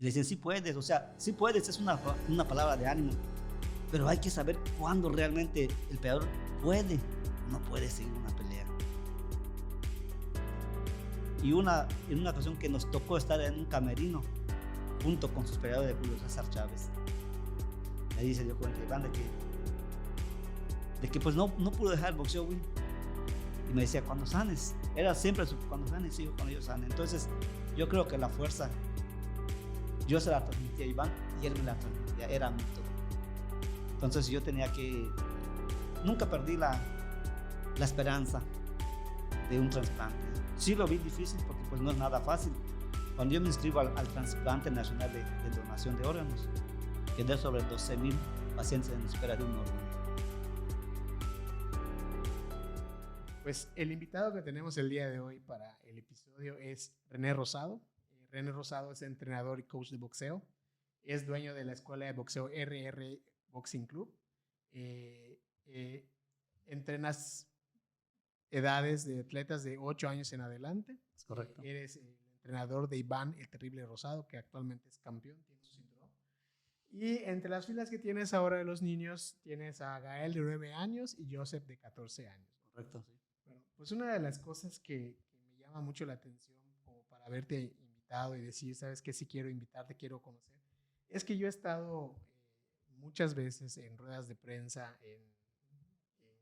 Y le dicen, sí puedes, o sea, sí puedes, es una palabra de ánimo. Pero hay que saber cuándo realmente el peleador puede o no puede seguir una pelea. Y en una ocasión que nos tocó estar en un camerino junto con sus peleadores de Julio César Chávez. Y ahí se dio cuenta Iván de que pues no pudo dejar el boxeo, güey. Y me decía, cuando sanes. Era siempre cuando sanes, sí, cuando yo sane. Entonces, yo creo que la fuerza, yo se la transmitía a Iván y él me la transmitía. Era mi todo. Entonces, yo tenía que... Nunca perdí la esperanza de un trasplante. Sí lo vi difícil porque pues no es nada fácil. Cuando yo me inscribo al trasplante nacional de donación de órganos, quedé sobre 12,000 pacientes en espera de un órgano. Pues el invitado que tenemos el día de hoy para el episodio es René Rosado. René Rosado es entrenador y coach de boxeo. Es dueño de la escuela de boxeo RR Boxing Club. Entrenas edades de atletas de 8 años en adelante. Es correcto. Eres el entrenador de Iván el Terrible Rosado, que actualmente es campeón, tiene su cinturón. Y entre las filas que tienes ahora de los niños, tienes a Gael de 9 años y Joseph de 14 años. Correcto, sí. Bueno, pues una de las cosas que me llama mucho la atención como para haberte invitado y decir, sabes que sí quiero invitarte, quiero conocer, es que yo he estado muchas veces en ruedas de prensa,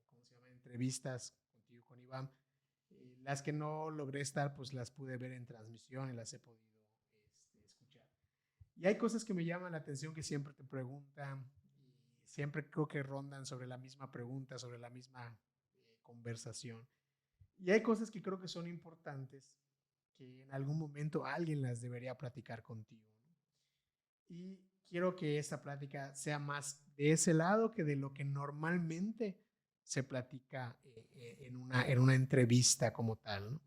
¿cómo se llama? Entrevistas contigo, con Iván. Las que no logré estar, pues las pude ver en transmisión y las he podido escuchar. Y hay cosas que me llaman la atención que siempre te preguntan y siempre creo que rondan sobre la misma pregunta, sobre la misma conversación. Y hay cosas que creo que son importantes que en algún momento alguien las debería platicar contigo, ¿no? Y quiero que esta plática sea más de ese lado que de lo que normalmente se platica en una entrevista como tal, ¿no?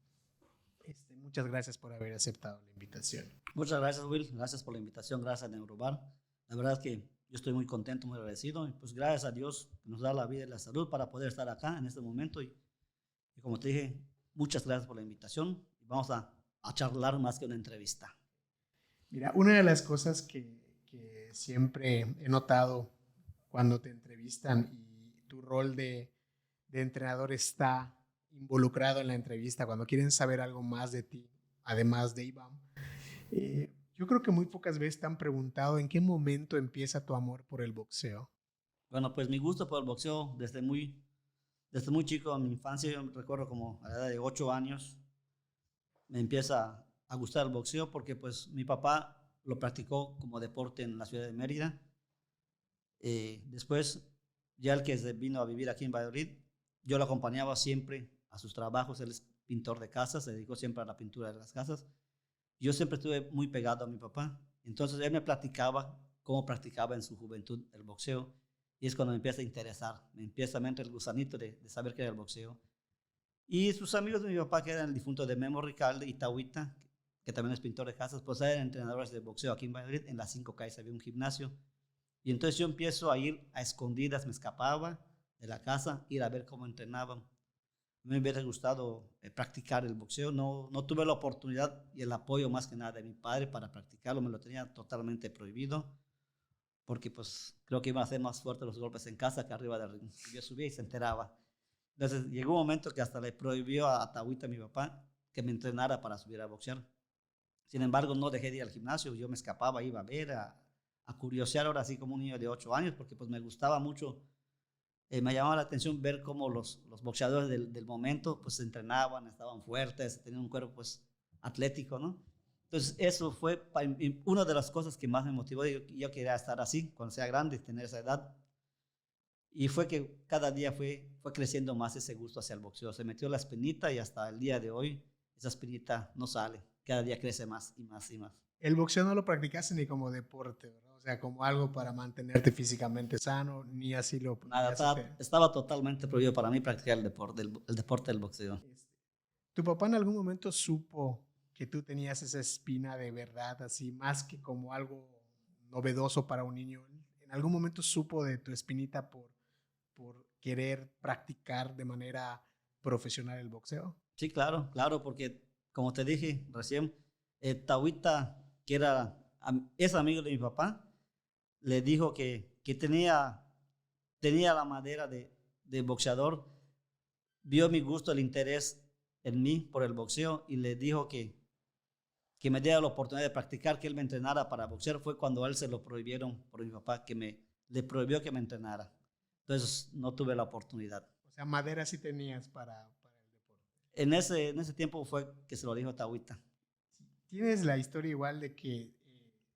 Muchas gracias por haber aceptado la invitación. Muchas gracias, Will. Gracias por la invitación. Gracias a Neurobar. La verdad es que yo estoy muy contento, muy agradecido. Y pues gracias a Dios que nos da la vida y la salud para poder estar acá en este momento. Y como te dije, muchas gracias por la invitación. Vamos a charlar más que una entrevista. Mira, una de las cosas que siempre he notado cuando te entrevistan y tu rol de entrenador está involucrado en la entrevista, cuando quieren saber algo más de ti, además de Iván, yo creo que muy pocas veces te han preguntado en qué momento empieza tu amor por el boxeo. Bueno, pues mi gusto por el boxeo desde muy chico, en mi infancia, yo recuerdo como a la edad de 8 años, me empieza a gustar el boxeo porque pues mi papá lo practicó como deporte en la ciudad de Mérida. Después, ya el que vino a vivir aquí en Valladolid, yo lo acompañaba siempre a sus trabajos. Él es pintor de casas, se dedicó siempre a la pintura de las casas. Yo siempre estuve muy pegado a mi papá. Entonces él me platicaba cómo practicaba en su juventud el boxeo. Y es cuando me empieza a interesar, me entra el gusanito de saber qué era el boxeo. Y sus amigos de mi papá, que eran el difunto de Memo Ricalde y Tauita, que también es pintor de casas, pues eran entrenadores de boxeo aquí en Valladolid. En las 5 calles había un gimnasio. Y entonces yo empiezo a ir a escondidas, me escapaba de la casa, ir a ver cómo entrenaban. Me hubiera gustado practicar el boxeo, no tuve la oportunidad y el apoyo más que nada de mi padre para practicarlo, me lo tenía totalmente prohibido, porque pues creo que iban a ser más fuertes los golpes en casa que arriba del ring. Yo subía y se enteraba. Entonces llegó un momento que hasta le prohibió a Tauita, mi papá, que me entrenara para subir a boxear. Sin embargo, no dejé de ir al gimnasio, yo me escapaba, iba a ver, a curiosear ahora así como un niño de 8 años, porque pues me gustaba mucho. Me llamaba la atención ver cómo los boxeadores del momento pues se entrenaban, estaban fuertes, tenían un cuerpo pues atlético, ¿no? Entonces eso fue una de las cosas que más me motivó. Yo quería estar así cuando sea grande, tener esa edad. Y fue que cada día fue creciendo más ese gusto hacia el boxeo. Se metió la espinita y hasta el día de hoy esa espinita no sale. Cada día crece más y más y más. El boxeo no lo practicaste ni como deporte, ¿verdad? O sea, como algo para mantenerte físicamente sano, ni así lo... Nada, estaba totalmente prohibido para mí practicar el deporte del boxeo. ¿Tu papá en algún momento supo que tú tenías esa espina de verdad, así, más que como algo novedoso para un niño? ¿En algún momento supo de tu espinita por querer practicar de manera profesional el boxeo? Sí, claro, porque como te dije recién, Tauita, que era ese amigo de mi papá le dijo que tenía la madera de boxeador, vio mi gusto, el interés en mí por el boxeo y le dijo que me diera la oportunidad de practicar, que él me entrenara para boxear. Fue cuando a él se lo prohibieron por mi papá, le prohibió que me entrenara. Entonces no tuve la oportunidad. O sea, madera sí tenías para el deporte. En ese tiempo fue que se lo dijo Tawita. Tienes la historia igual de que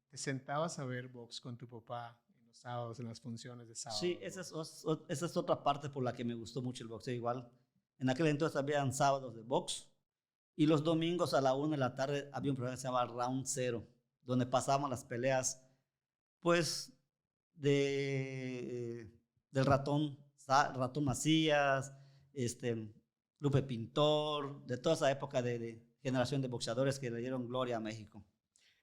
te sentabas a ver box con tu papá en los sábados, en las funciones de sábado. Sí, esa es otra parte por la que me gustó mucho el boxeo igual. En aquel entonces habían sábados de box y los domingos a la 1 de la tarde había un programa que se llamaba Round Zero, donde pasábamos las peleas, pues, del ratón Macías, Lupe Pintor, de toda esa época de generación de boxeadores que le dieron gloria a México.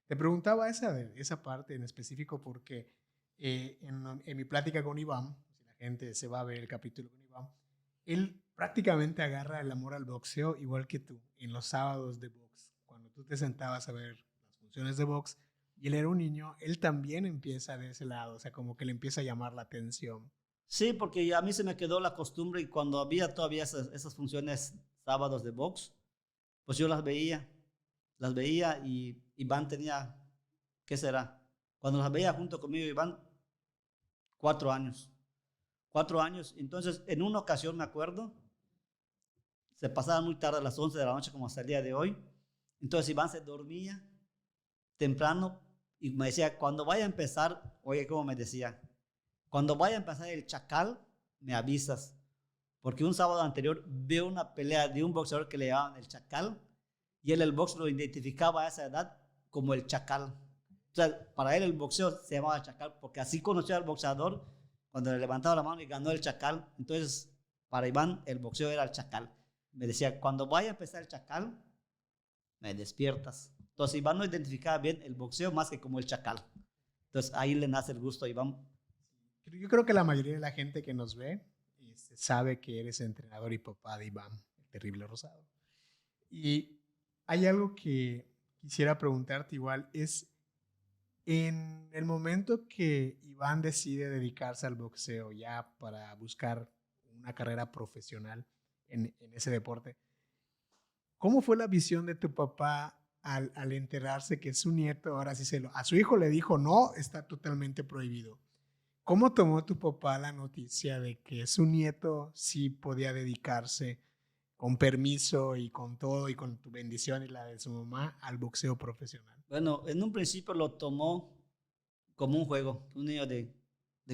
Te preguntaba esa parte en específico porque en mi plática con Iván, si la gente se va a ver el capítulo con Iván, él prácticamente agarra el amor al boxeo igual que tú, en los sábados de box. Cuando tú te sentabas a ver las funciones de box y él era un niño, él también empieza de ese lado, o sea, como que le empieza a llamar la atención. Sí, porque a mí se me quedó la costumbre y cuando había todavía esas funciones sábados de box, pues yo las veía y Iván tenía, ¿qué será? Cuando las veía junto conmigo, Iván, 4 años. 4 años. Entonces, en una ocasión me acuerdo, se pasaba muy tarde, a las 11 de la noche, como hasta el día de hoy. Entonces, Iván se dormía temprano y me decía, cuando vaya a empezar, oye, ¿cómo me decía? Cuando vaya a empezar el Chacal, me avisas. Porque un sábado anterior veo una pelea de un boxeador que le llamaban el Chacal y él el box lo identificaba a esa edad como el Chacal. O sea, para él el boxeo se llamaba Chacal porque así conoció al boxeador cuando le levantaba la mano y ganó el Chacal. Entonces, para Iván el boxeo era el Chacal. Me decía, cuando vaya a empezar el Chacal, me despiertas. Entonces, Iván no identificaba bien el boxeo más que como el Chacal. Entonces, ahí le nace el gusto a Iván. Yo creo que la mayoría de la gente que nos ve sabe que eres entrenador y papá de Iván, el terrible Rosado. Y hay algo que quisiera preguntarte igual, es en el momento que Iván decide dedicarse al boxeo ya para buscar una carrera profesional en ese deporte, ¿cómo fue la visión de tu papá al enterarse que su nieto, ahora sí a su hijo le dijo no, está totalmente prohibido? ¿Cómo tomó tu papá la noticia de que su nieto sí podía dedicarse con permiso y con todo y con tu bendición y la de su mamá al boxeo profesional? Bueno, en un principio lo tomó como un juego. Un niño de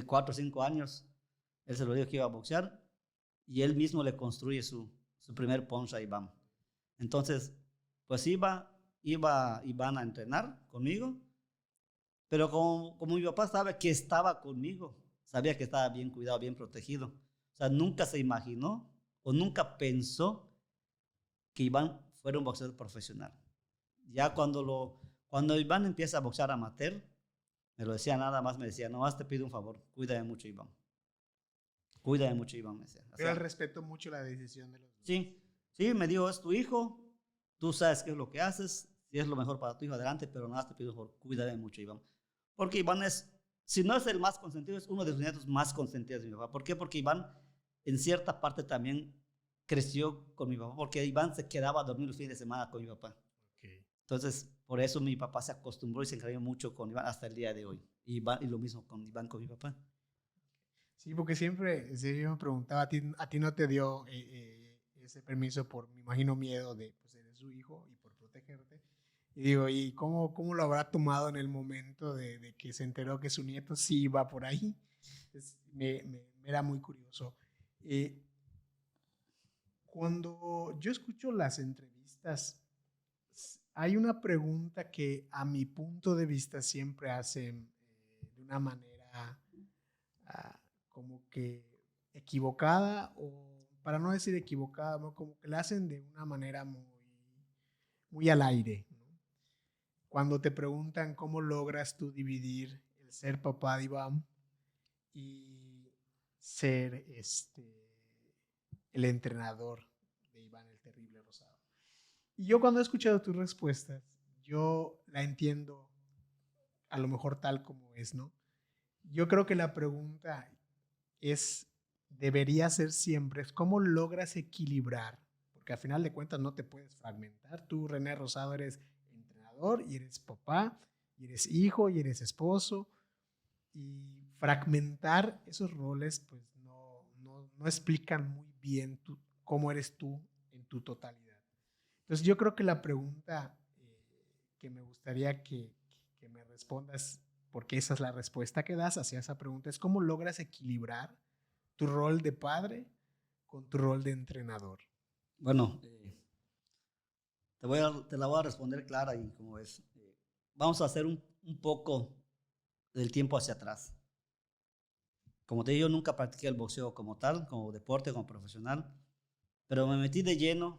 4 o 5 años, él se lo dijo que iba a boxear y él mismo le construye su primer punch a Iván. Entonces, pues iba Iván a entrenar conmigo, pero como mi papá sabe que estaba conmigo, sabía que estaba bien cuidado, bien protegido. O sea, nunca se imaginó o nunca pensó que Iván fuera un boxeador profesional. Ya cuando Iván empieza a boxear amateur, me lo decía nada más, me decía, no más te pido un favor, cuídame mucho, Iván. Cuídame mucho, Iván, me decía. Pero él respetó mucho la decisión de los dos. Sí, me dijo, es tu hijo, tú sabes qué es lo que haces, si es lo mejor para tu hijo, adelante, pero nada más te pido un favor, cuídame mucho, Iván. Porque Iván si no es el más consentido, es uno de sus nietos más consentidos de mi papá. ¿Por qué? Porque Iván en cierta parte también creció con mi papá, porque Iván se quedaba a dormir los fines de semana con mi papá. Okay. Entonces, por eso mi papá se acostumbró y se encariñó mucho con Iván hasta el día de hoy. Y lo mismo con Iván, con mi papá. Sí, porque siempre yo me preguntaba, a ti no te dio ese permiso por, me imagino, miedo de, pues eres su hijo y por protegerte. Y digo, ¿y cómo lo habrá tomado en el momento de que se enteró que su nieto sí iba por ahí? Entonces, me era muy curioso. Cuando yo escucho las entrevistas, hay una pregunta que a mi punto de vista siempre hacen de una manera como que equivocada, o para no decir equivocada, ¿no? Como que la hacen de una manera muy al aire, ¿no? Cuando te preguntan cómo logras tú dividir el ser papá de Iván y ser el entrenador de Iván el Terrible Rosado. Y yo cuando he escuchado tus respuestas, yo la entiendo a lo mejor tal como es, ¿no? Yo creo que la pregunta debería ser siempre, es cómo logras equilibrar, porque al final de cuentas no te puedes fragmentar. Tú, René Rosado, eres entrenador y eres papá, y eres hijo y eres esposo, y fragmentar esos roles pues no explican muy bien cómo eres tú en tu totalidad. Entonces yo creo que la pregunta que me gustaría que me respondas, porque esa es la respuesta que das hacia esa pregunta, es cómo logras equilibrar tu rol de padre con tu rol de entrenador. Bueno, te la voy a responder clara y como es. Vamos a hacer un poco del tiempo hacia atrás. Como te digo, yo nunca practiqué el boxeo como tal, como deporte, como profesional, pero me metí de lleno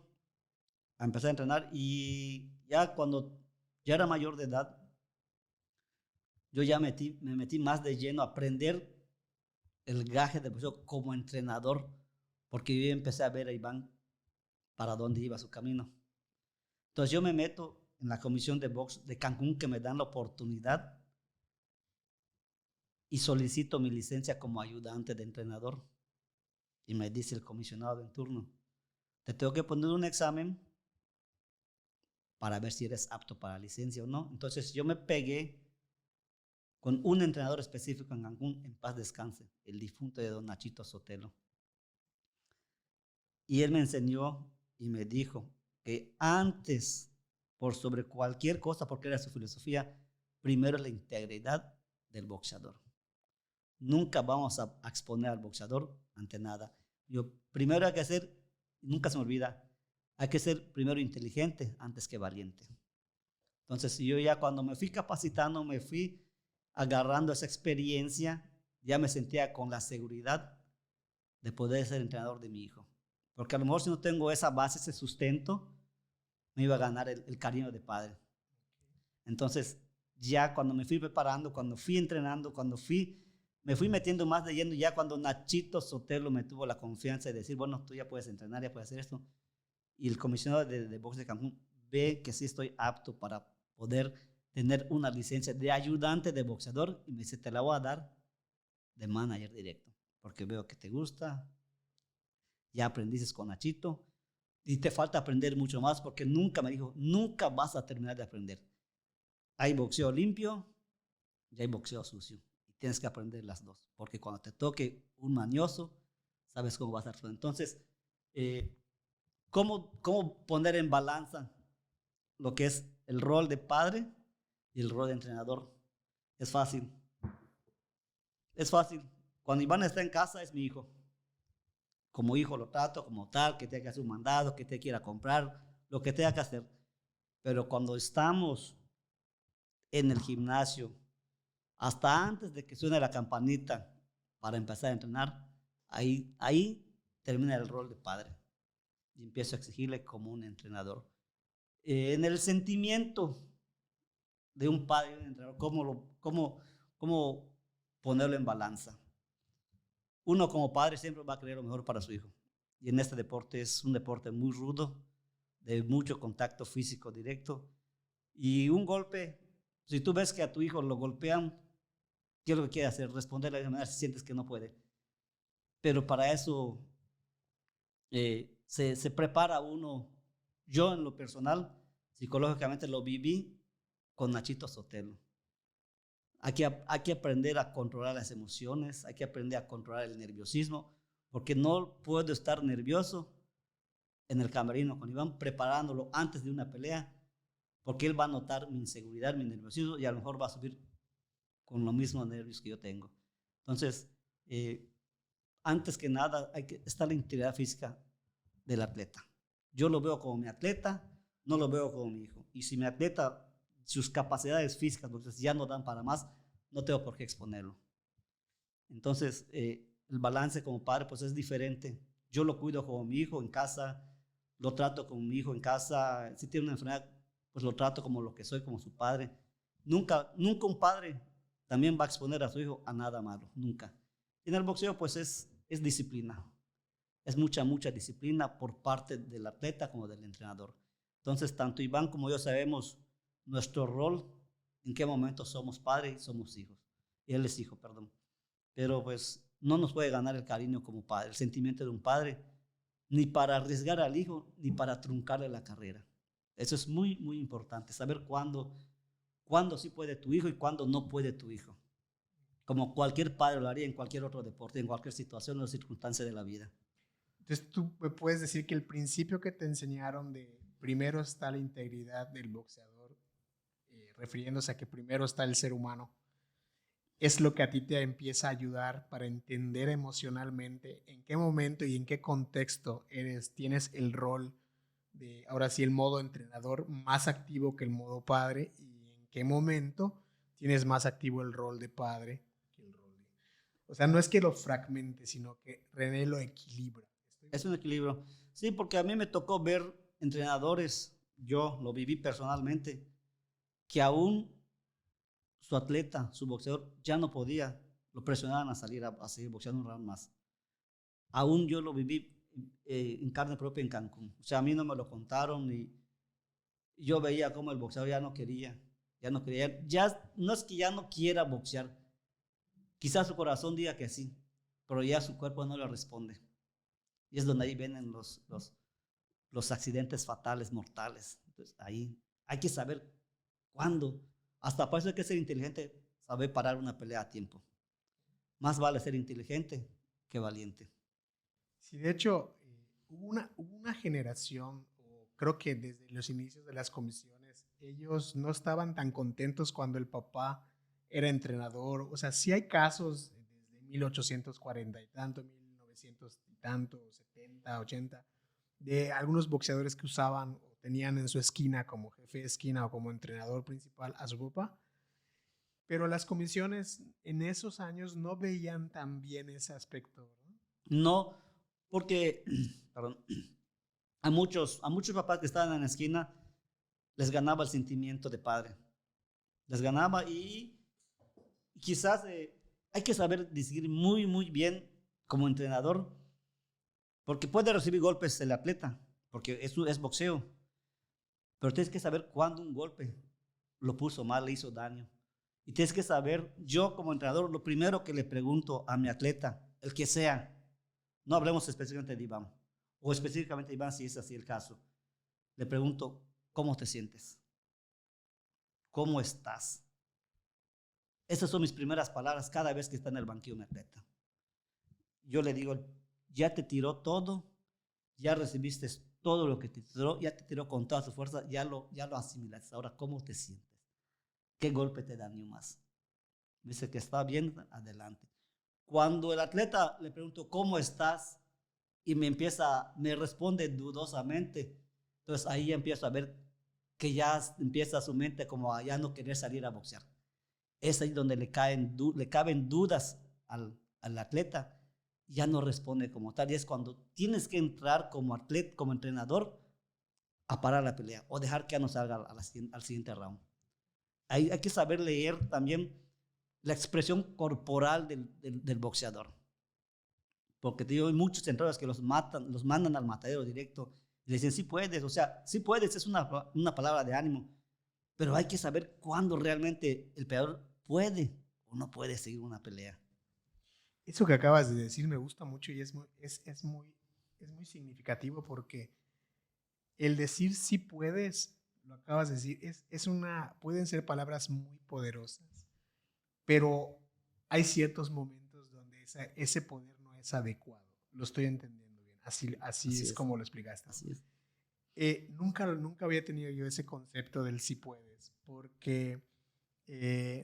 a empezar a entrenar y ya cuando ya era mayor de edad, yo ya me metí más de lleno a aprender el gaje de boxeo como entrenador, porque yo empecé a ver a Iván para dónde iba su camino. Entonces yo me meto en la comisión de box de Cancún, que me dan la oportunidad, y solicito mi licencia como ayudante de entrenador. Y me dice el comisionado en turno, te tengo que poner un examen para ver si eres apto para la licencia o no. Entonces yo me pegué con un entrenador específico en Cancún, en paz descanse, el difunto de don Nachito Sotelo. Y él me enseñó y me dijo que antes, por sobre cualquier cosa, porque era su filosofía, primero es la integridad del boxeador. Nunca vamos a exponer al boxeador ante nada. Yo primero hay que ser, nunca se me olvida, hay que ser primero inteligente antes que valiente. Entonces yo ya cuando me fui capacitando, me fui agarrando esa experiencia, ya me sentía con la seguridad de poder ser entrenador de mi hijo. Porque a lo mejor si no tengo esa base, ese sustento, me iba a ganar el cariño de padre. Entonces ya cuando me fui preparando, cuando fui entrenando, me fui metiendo más de lleno, ya cuando Nachito Sotelo me tuvo la confianza de decir, bueno, tú ya puedes entrenar, ya puedes hacer esto. Y el comisionado de box de Cancún ve que sí estoy apto para poder tener una licencia de ayudante de boxeador y me dice, te la voy a dar de manager directo, porque veo que te gusta, ya aprendiste con Nachito y te falta aprender mucho más, porque nunca me dijo, nunca vas a terminar de aprender. Hay boxeo limpio y hay boxeo sucio. Tienes que aprender las dos, porque cuando te toque un mañoso, sabes cómo vas a hacerlo. Entonces, ¿cómo poner en balanza lo que es el rol de padre y el rol de entrenador? Es fácil. Es fácil. Cuando Iván está en casa, es mi hijo. Como hijo lo trato como tal, que tenga que hacer un mandado, que te quiera comprar, lo que tenga que hacer. Pero cuando estamos en el gimnasio, hasta antes de que suene la campanita para empezar a entrenar, ahí termina el rol de padre y empiezo a exigirle como un entrenador. En el sentimiento de un padre y un entrenador, ¿cómo ponerlo en balanza? Uno como padre siempre va a querer lo mejor para su hijo. Y en este deporte es un deporte muy rudo, de mucho contacto físico directo. Y un golpe, si tú ves que a tu hijo lo golpean, ¿qué es lo que quiere hacer? Responderle de manera si sientes que no puede. Pero para eso se prepara uno. Yo en lo personal, psicológicamente lo viví con Nachito Sotelo. Hay que aprender a controlar las emociones, hay que aprender a controlar el nerviosismo, porque no puedo estar nervioso en el camerino con Iván preparándolo antes de una pelea, porque él va a notar mi inseguridad, mi nerviosismo y a lo mejor va a subir con los mismos nervios que yo tengo. Entonces, antes que nada, está la integridad física del atleta. Yo lo veo como mi atleta, no lo veo como mi hijo. Y si mi atleta, sus capacidades físicas ya no dan para más, no tengo por qué exponerlo. Entonces, el balance como padre pues es diferente. Yo lo cuido como mi hijo en casa, lo trato como mi hijo en casa. Si tiene una enfermedad, pues lo trato como lo que soy, como su padre. Nunca un padre también va a exponer a su hijo a nada malo, nunca. Y en el boxeo pues es disciplina. Es mucha disciplina por parte del atleta como del entrenador. Entonces, tanto Iván como yo sabemos nuestro rol en qué momento somos padres y somos hijos. Y él es hijo, perdón. Pero pues no nos puede ganar el cariño como padre, el sentimiento de un padre, ni para arriesgar al hijo, ni para truncarle la carrera. Eso es muy, muy importante, saber cuándo sí puede tu hijo y cuándo no puede tu hijo. Como cualquier padre lo haría en cualquier otro deporte, en cualquier situación o circunstancia de la vida. Entonces tú me puedes decir que el principio que te enseñaron de primero está la integridad del boxeador, refiriéndose a que primero está el ser humano, es lo que a ti te empieza a ayudar para entender emocionalmente en qué momento y en qué contexto tienes el rol de, ahora sí, el modo entrenador más activo que el modo padre, y en qué momento tienes más activo el rol de padre que el rol de... O sea, no es que lo fragmente, sino que René lo equilibra. Es un equilibrio. Sí, porque a mí me tocó ver entrenadores, yo lo viví personalmente, que aún su atleta, su boxeador, ya no podía, lo presionaban a salir a seguir boxeando un round más. Aún yo lo viví en carne propia en Cancún. O sea, a mí no me lo contaron y yo veía cómo el boxeador ya no quería, ya no es que ya no quiera boxear, quizás su corazón diga que sí, pero ya su cuerpo no le responde. Y es donde ahí vienen los accidentes fatales, mortales. Entonces, ahí hay que saber cuándo. Hasta para eso hay que ser inteligente, saber parar una pelea a tiempo. Más vale ser inteligente que valiente. Sí, de hecho, hubo una generación, o creo que desde los inicios de las comisiones, ellos no estaban tan contentos cuando el papá era entrenador. O sea, sí hay casos desde 1840 y tanto, 1900 y tanto, 70, 80, de algunos boxeadores que usaban o tenían en su esquina como jefe de esquina o como entrenador principal a su papá. Pero las comisiones en esos años no veían tan bien ese aspecto, ¿no? No, porque perdón, a muchos papás que estaban en la esquina les ganaba el sentimiento de padre. Les ganaba y quizás hay que saber decidir muy, muy bien como entrenador, porque puede recibir golpes el atleta, porque es boxeo, pero tienes que saber cuándo un golpe lo puso mal, le hizo daño. Y tienes que saber, yo como entrenador, lo primero que le pregunto a mi atleta, el que sea, no hablemos específicamente de Iván, o específicamente de Iván si es así el caso, le pregunto, ¿cómo te sientes? ¿Cómo estás? Esas son mis primeras palabras cada vez que está en el banquillo mi atleta. Yo le digo, ya te tiró todo, ya recibiste todo lo que te tiró, ya te tiró con toda su fuerza, ya lo asimilaste. Ahora, ¿cómo te sientes? ¿Qué golpe te dañó más? Dice que está bien, adelante. Cuando el atleta le pregunto, ¿cómo estás? Y me responde dudosamente, entonces ahí empiezo a ver que ya empieza su mente como a ya no querer salir a boxear. Es ahí donde le caben dudas al atleta, ya no responde como tal, y es cuando tienes que entrar como atleta, como entrenador, a parar la pelea o dejar que ya no salga al siguiente round. Hay que saber leer también la expresión corporal del boxeador. Porque te digo, hay muchos entrenadores que los mandan al matadero directo y le dicen, sí puedes, o sea, sí puedes, es una palabra de ánimo, pero hay que saber cuándo realmente el peleador puede o no puede seguir una pelea. Eso que acabas de decir me gusta mucho y es muy significativo, porque el decir sí puedes, lo acabas de decir, pueden ser palabras muy poderosas, pero hay ciertos momentos donde ese poder no es adecuado. Lo estoy entendiendo bien. Así es como lo explicaste. Así es. Nunca había tenido yo ese concepto del sí puedes, porque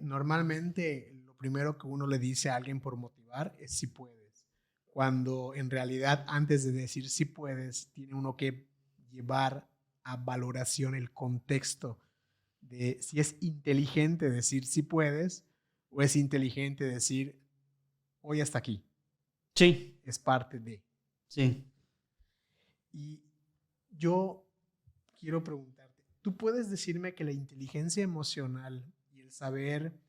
normalmente lo primero que uno le dice a alguien por motivar es sí puedes, cuando en realidad antes de decir sí puedes, tiene uno que llevar a valoración el contexto de si es inteligente decir sí puedes o es inteligente decir hoy hasta aquí. Sí. Es parte de. Sí. Y yo quiero preguntarte, ¿tú puedes decirme que la inteligencia emocional y el saber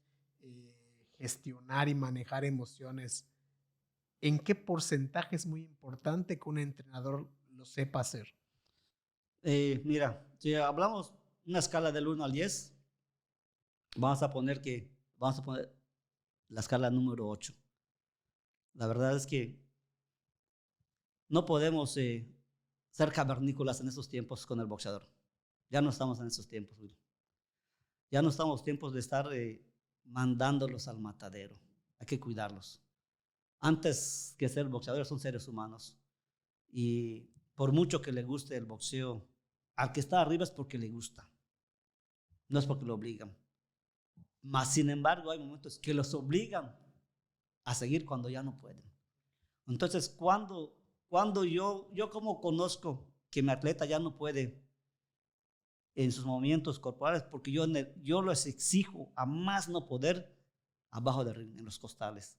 gestionar y manejar emociones, en qué porcentaje es muy importante que un entrenador lo sepa hacer? Mira, si hablamos una escala del 1 al 10, vamos a poner la escala número 8. La verdad es que no podemos ser cavernícolas en esos tiempos con el boxeador. Ya no estamos en esos tiempos, Will. Ya no estamos en tiempos de estar mandándolos al matadero. Hay que cuidarlos. Antes que ser boxeadores son seres humanos. Y por mucho que le guste el boxeo, al que está arriba es porque le gusta. No es porque lo obligan. Mas, sin embargo, hay momentos que los obligan a seguir cuando ya no pueden. Entonces, cuando yo como conozco que mi atleta ya no puede en sus movimientos corporales, porque yo les exijo a más no poder abajo del ring, en los costales,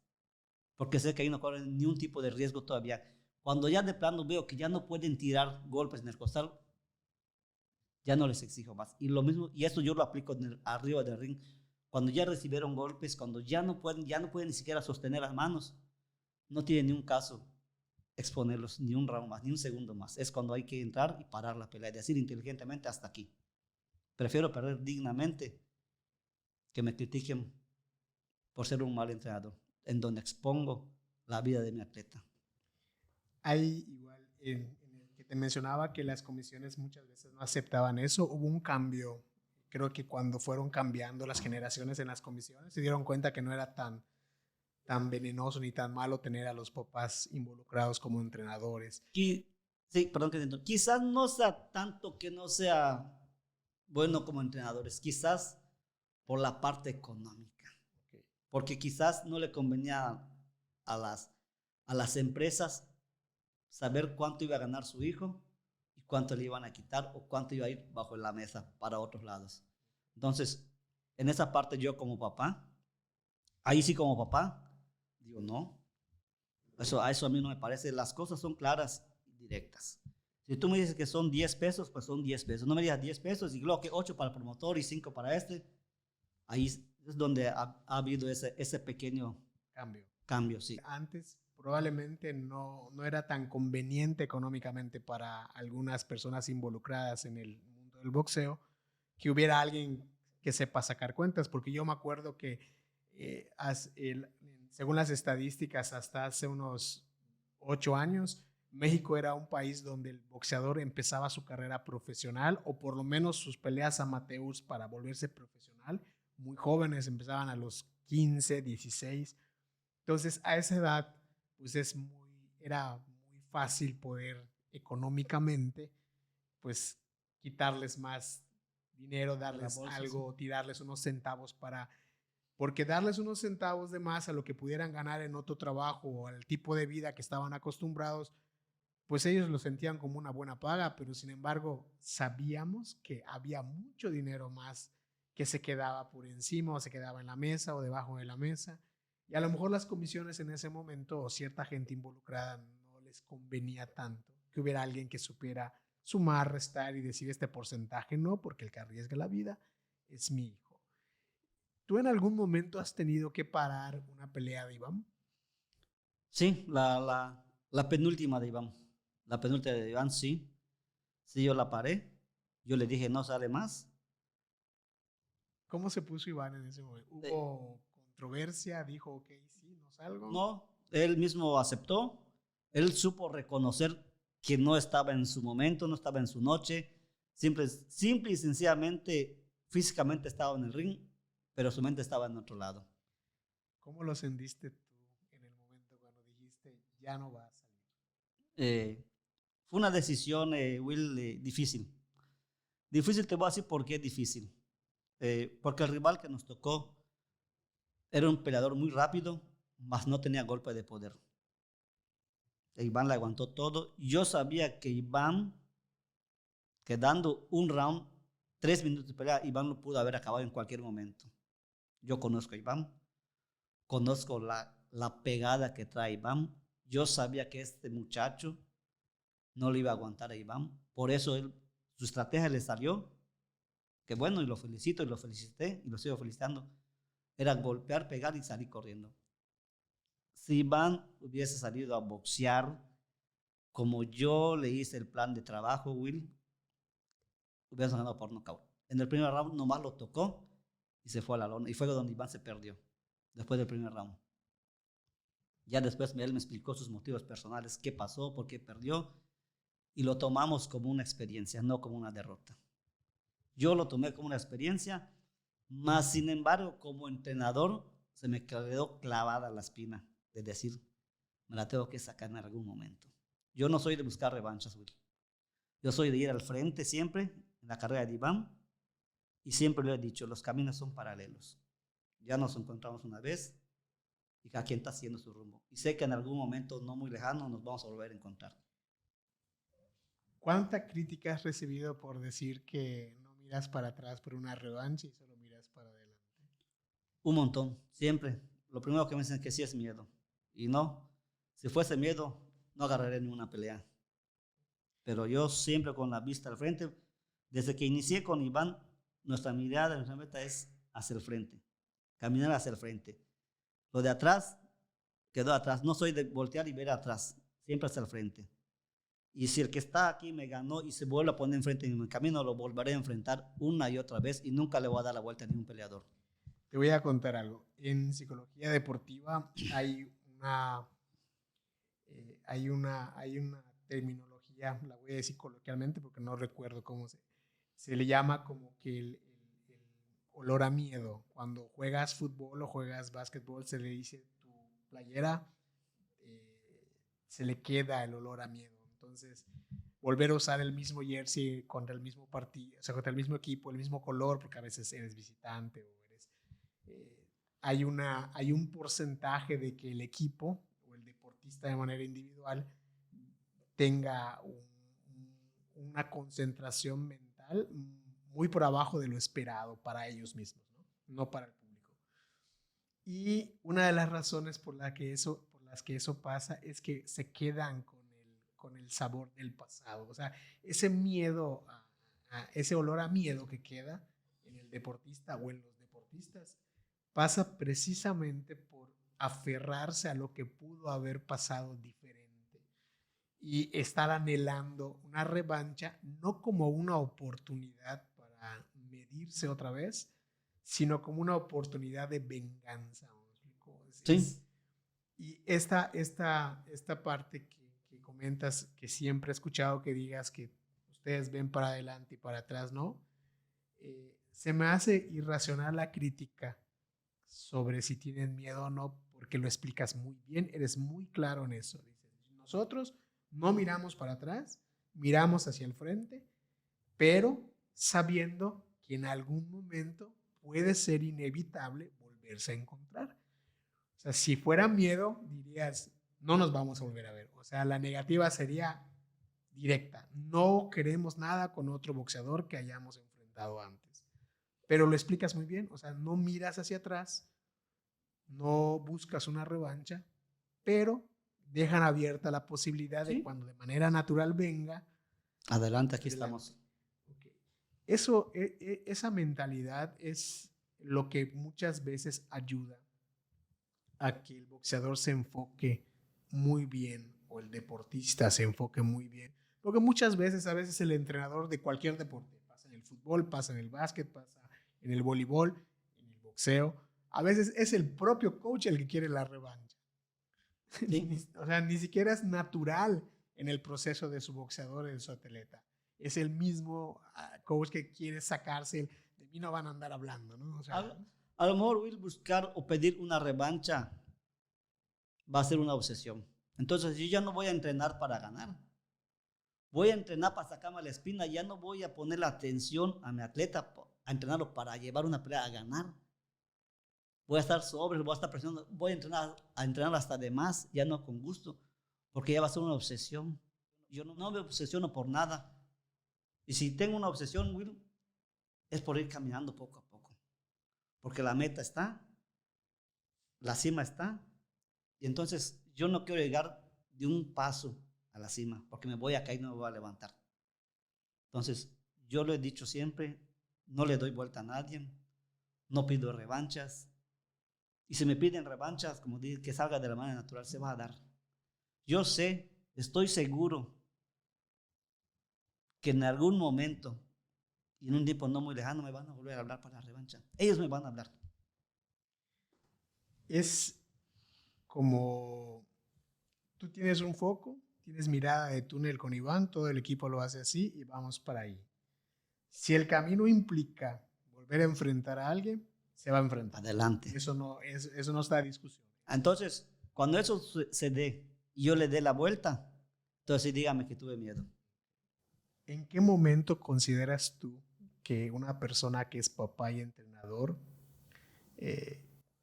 porque sé que ahí no corren ni un tipo de riesgo todavía. Cuando ya de plano veo que ya no pueden tirar golpes en el costal, ya no les exijo más. Y lo mismo, y esto yo lo aplico arriba del ring. Cuando ya recibieron golpes, cuando ya no pueden ni siquiera sostener las manos, no tiene ni un caso exponerlos ni un round más, ni un segundo más. Es cuando hay que entrar y parar la pelea, decir inteligentemente hasta aquí. Prefiero perder dignamente que me critiquen por ser un mal entrenador, en donde expongo la vida de mi atleta. Hay igual, en el que te mencionaba que las comisiones muchas veces no aceptaban eso, hubo un cambio. Creo que cuando fueron cambiando las generaciones en las comisiones, se dieron cuenta que no era tan venenoso ni tan malo tener a los papás involucrados como entrenadores. Sí, perdón que entiendo. Quizás no sea tanto que no sea bueno como entrenadores, quizás por la parte económica. Okay. Porque quizás no le convenía a las empresas saber cuánto iba a ganar su hijo y cuánto le iban a quitar o cuánto iba a ir bajo la mesa para otros lados. Entonces, en esa parte yo como papá, ahí sí como papá, digo no, eso a mí no me parece. Las cosas son claras y directas. Si tú me dices que son 10 pesos, pues son 10 pesos. No me digas 10 pesos y luego que 8 para el promotor y 5 para este. Ahí es donde ha habido ese pequeño cambio, sí. Antes probablemente no era tan conveniente económicamente para algunas personas involucradas en el mundo del boxeo que hubiera alguien que sepa sacar cuentas, porque yo me acuerdo que según las estadísticas, hasta hace unos 8 años, México era un país donde el boxeador empezaba su carrera profesional o por lo menos sus peleas amateurs para volverse profesional. Muy jóvenes, empezaban a los 15, 16. Entonces, a esa edad, pues era muy fácil poder económicamente, pues quitarles más dinero, darles bolsa, algo, sí, tirarles unos centavos porque darles unos centavos de más a lo que pudieran ganar en otro trabajo o al tipo de vida que estaban acostumbrados, pues ellos lo sentían como una buena paga, pero sin embargo sabíamos que había mucho dinero más que se quedaba por encima o se quedaba en la mesa o debajo de la mesa. Y a lo mejor las comisiones en ese momento o cierta gente involucrada no les convenía tanto que hubiera alguien que supiera sumar, restar y decir este porcentaje no, porque el que arriesga la vida es mi hijo. ¿Tú en algún momento has tenido que parar una pelea de Iván? Sí, la penúltima de Iván. La penúltima de Iván, sí. Sí, yo la paré. Yo le dije, no sale más. ¿Cómo se puso Iván en ese momento? ¿Hubo controversia? ¿Dijo, ok, sí, no salgo? No, él mismo aceptó. Él supo reconocer que no estaba en su momento, no estaba en su noche. Simple y sencillamente, físicamente estaba en el ring, pero su mente estaba en otro lado. ¿Cómo lo sentiste tú en el momento cuando dijiste, ya no va a salir? Fue una decisión, Will, difícil. Difícil, te voy a decir por qué es difícil. Porque el rival que nos tocó era un peleador muy rápido, mas no tenía golpe de poder. Iván le aguantó todo. Yo sabía que Iván, quedando un round, 3 minutos de pelea, Iván lo pudo haber acabado en cualquier momento. Yo conozco a Iván, conozco la pegada que trae Iván. Yo sabía que este muchacho no le iba a aguantar a Iván. Por eso su estrategia le salió. Que bueno, y lo felicito, y lo felicité, y lo sigo felicitando. Era golpear, pegar y salir corriendo. Si Iván hubiese salido a boxear como yo le hice el plan de trabajo, Will, hubiera ganado por nocaut. En el primer round nomás lo tocó y se fue a la lona. Y fue donde Iván se perdió, después del primer round. Ya después él me explicó sus motivos personales, qué pasó, por qué perdió, y lo tomamos como una experiencia, no como una derrota. Yo lo tomé como una experiencia, más sin embargo, como entrenador, se me quedó clavada la espina de decir, me la tengo que sacar en algún momento. Yo no soy de buscar revanchas, Will. Yo soy de ir al frente siempre, en la carrera de Iván, y siempre lo he dicho, los caminos son paralelos. Ya nos encontramos una vez, y cada quien está haciendo su rumbo. Y sé que en algún momento no muy lejano nos vamos a volver a encontrar. ¿Cuánta crítica has recibido por decir que no miras para atrás por una revancha y solo miras para adelante? Un montón, siempre. Lo primero que me dicen es que sí es miedo. Y no, si fuese miedo, no agarraré ni una pelea. Pero yo siempre con la vista al frente, desde que inicié con Iván, nuestra mirada, nuestra meta es hacia el frente, caminar hacia el frente. Lo de atrás quedó atrás. No soy de voltear y ver atrás, siempre hacia el frente. Y si el que está aquí me ganó y se vuelve a poner enfrente en mi camino, lo volveré a enfrentar una y otra vez y nunca le voy a dar la vuelta a ningún peleador. Te voy a contar algo. En psicología deportiva hay una terminología, la voy a decir coloquialmente porque no recuerdo cómo se le llama como que el olor a miedo. Cuando juegas fútbol o juegas básquetbol, se le dice tu playera, se le queda el olor a miedo. Entonces, volver a usar el mismo jersey contra el mismo partido, o sea, contra el mismo equipo, el mismo color, porque a veces eres visitante o eres... hay un porcentaje de que el equipo o el deportista de manera individual tenga una concentración mental muy por abajo de lo esperado para ellos mismos, no para el público. Y una de las razones por las que eso pasa es que se quedan con el sabor del pasado. O sea, ese miedo, ese olor a miedo que queda en el deportista o en los deportistas pasa precisamente por aferrarse a lo que pudo haber pasado diferente y estar anhelando una revancha, no como una oportunidad para medirse otra vez, sino como una oportunidad de venganza. Sí. Y esta parte que comentas, que siempre he escuchado que digas que ustedes ven para adelante y para atrás, ¿no? Se me hace irracional la crítica sobre si tienen miedo o no, porque lo explicas muy bien, eres muy claro en eso. Dices, nosotros no miramos para atrás, miramos hacia el frente, pero sabiendo que en algún momento puede ser inevitable volverse a encontrar. O sea, si fuera miedo, dirías, no nos vamos a volver a ver. O sea, la negativa sería directa. No queremos nada con otro boxeador que hayamos enfrentado antes. Pero lo explicas muy bien. O sea, no miras hacia atrás, no buscas una revancha, pero dejan abierta la posibilidad de cuando de manera natural venga. Adelante, aquí estamos. Okay. Esa mentalidad es lo que muchas veces ayuda a que el boxeador se enfoque muy bien o el deportista se enfoque muy bien. Porque muchas veces, a veces el entrenador de cualquier deporte, pasa en el fútbol, pasa en el básquet, pasa en el voleibol, en el boxeo, a veces es el propio coach el que quiere la revancha. Sí. O sea, ni siquiera es natural en el proceso de su boxeador, de su atleta. Es el mismo coach que quiere sacarse de mí no van a andar hablando, ¿no? O sea, a lo mejor Will buscar o pedir una revancha va a ser una obsesión. Entonces yo ya no voy a entrenar para ganar. Voy a entrenar para sacarme la espina. Ya no voy a poner la atención a mi atleta a entrenarlo para llevar una pelea a ganar. Voy a estar sobre, voy a estar presionando, voy a entrenar hasta de más, ya no con gusto, porque ya va a ser una obsesión. Yo no me obsesiono por nada. Y si tengo una obsesión, Will, es por ir caminando poco a poco. Porque la meta está, la cima está, y entonces yo no quiero llegar de un paso a la cima, porque me voy a caer y no me voy a levantar. Entonces, yo lo he dicho siempre, no le doy vuelta a nadie, no pido revanchas, y si me piden revanchas, como dije, que salga de la manera natural, se va a dar. Yo sé, estoy seguro que en algún momento Y en un tiempo no muy lejano me van a volver a hablar para la revancha. Ellos me van a hablar. Es como tú tienes un foco, tienes mirada de túnel con Iván, todo el equipo lo hace así y vamos para ahí. Si el camino implica volver a enfrentar a alguien, se va a enfrentar. Adelante. Eso no está a discusión. Entonces, cuando eso se dé y yo le dé la vuelta, entonces dígame que tuve miedo. ¿En qué momento consideras tú que una persona que es papá y entrenador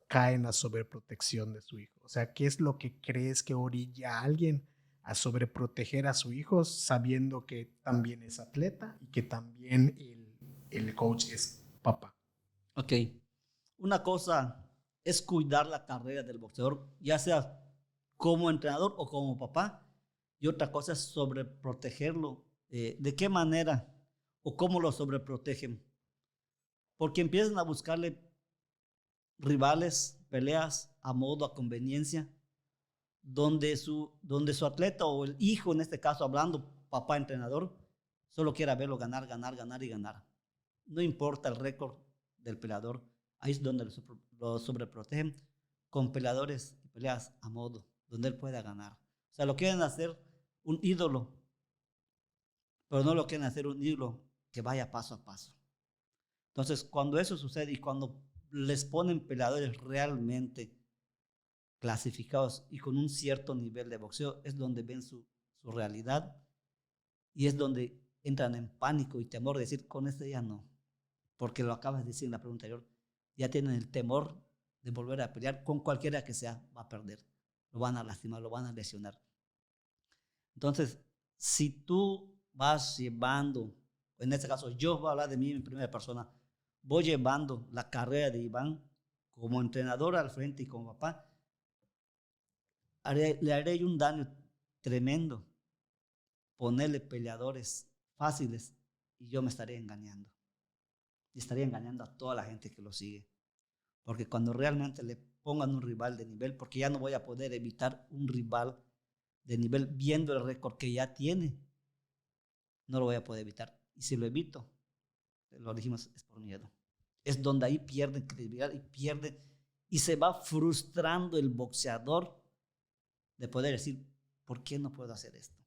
cae en la sobreprotección de su hijo? O sea, ¿qué es lo que crees que orilla a alguien a sobreproteger a su hijo sabiendo que también es atleta y que también el coach es papá? Ok. Una cosa es cuidar la carrera del boxeador, ya sea como entrenador o como papá, y otra cosa es sobreprotegerlo. ¿De qué manera o cómo lo sobreprotegen? Porque empiezan a buscarle rivales, peleas a modo, a conveniencia, donde su atleta o el hijo, en este caso hablando, papá entrenador, solo quiera verlo ganar, ganar, ganar y ganar. No importa el récord del peleador, ahí es donde lo sobreprotegen con peleadores y peleas a modo, donde él pueda ganar. O sea, lo quieren hacer un ídolo, pero no lo quieren hacer un ídolo que vaya paso a paso. Entonces, cuando eso sucede y cuando les ponen peleadores realmente clasificados y con un cierto nivel de boxeo, es donde ven su realidad y es donde entran en pánico y temor de decir, con este ya no, porque lo acabas de decir en la pregunta anterior, ya tienen el temor de volver a pelear con cualquiera que sea, va a perder, lo van a lastimar, lo van a lesionar. Entonces, si tú vas llevando, en este caso yo voy a hablar de mí en primera persona, voy llevando la carrera de Iván como entrenador al frente y como papá, le haré un daño tremendo ponerle peleadores fáciles y yo me estaré engañando. Y estaría engañando a toda la gente que lo sigue. Porque cuando realmente le pongan un rival de nivel, porque ya no voy a poder evitar un rival de nivel viendo el récord que ya tiene, no lo voy a poder evitar. Y si lo evito, lo dijimos, es por miedo. Es donde ahí pierde credibilidad y se va frustrando el boxeador de poder decir, ¿por qué no puedo hacer esto?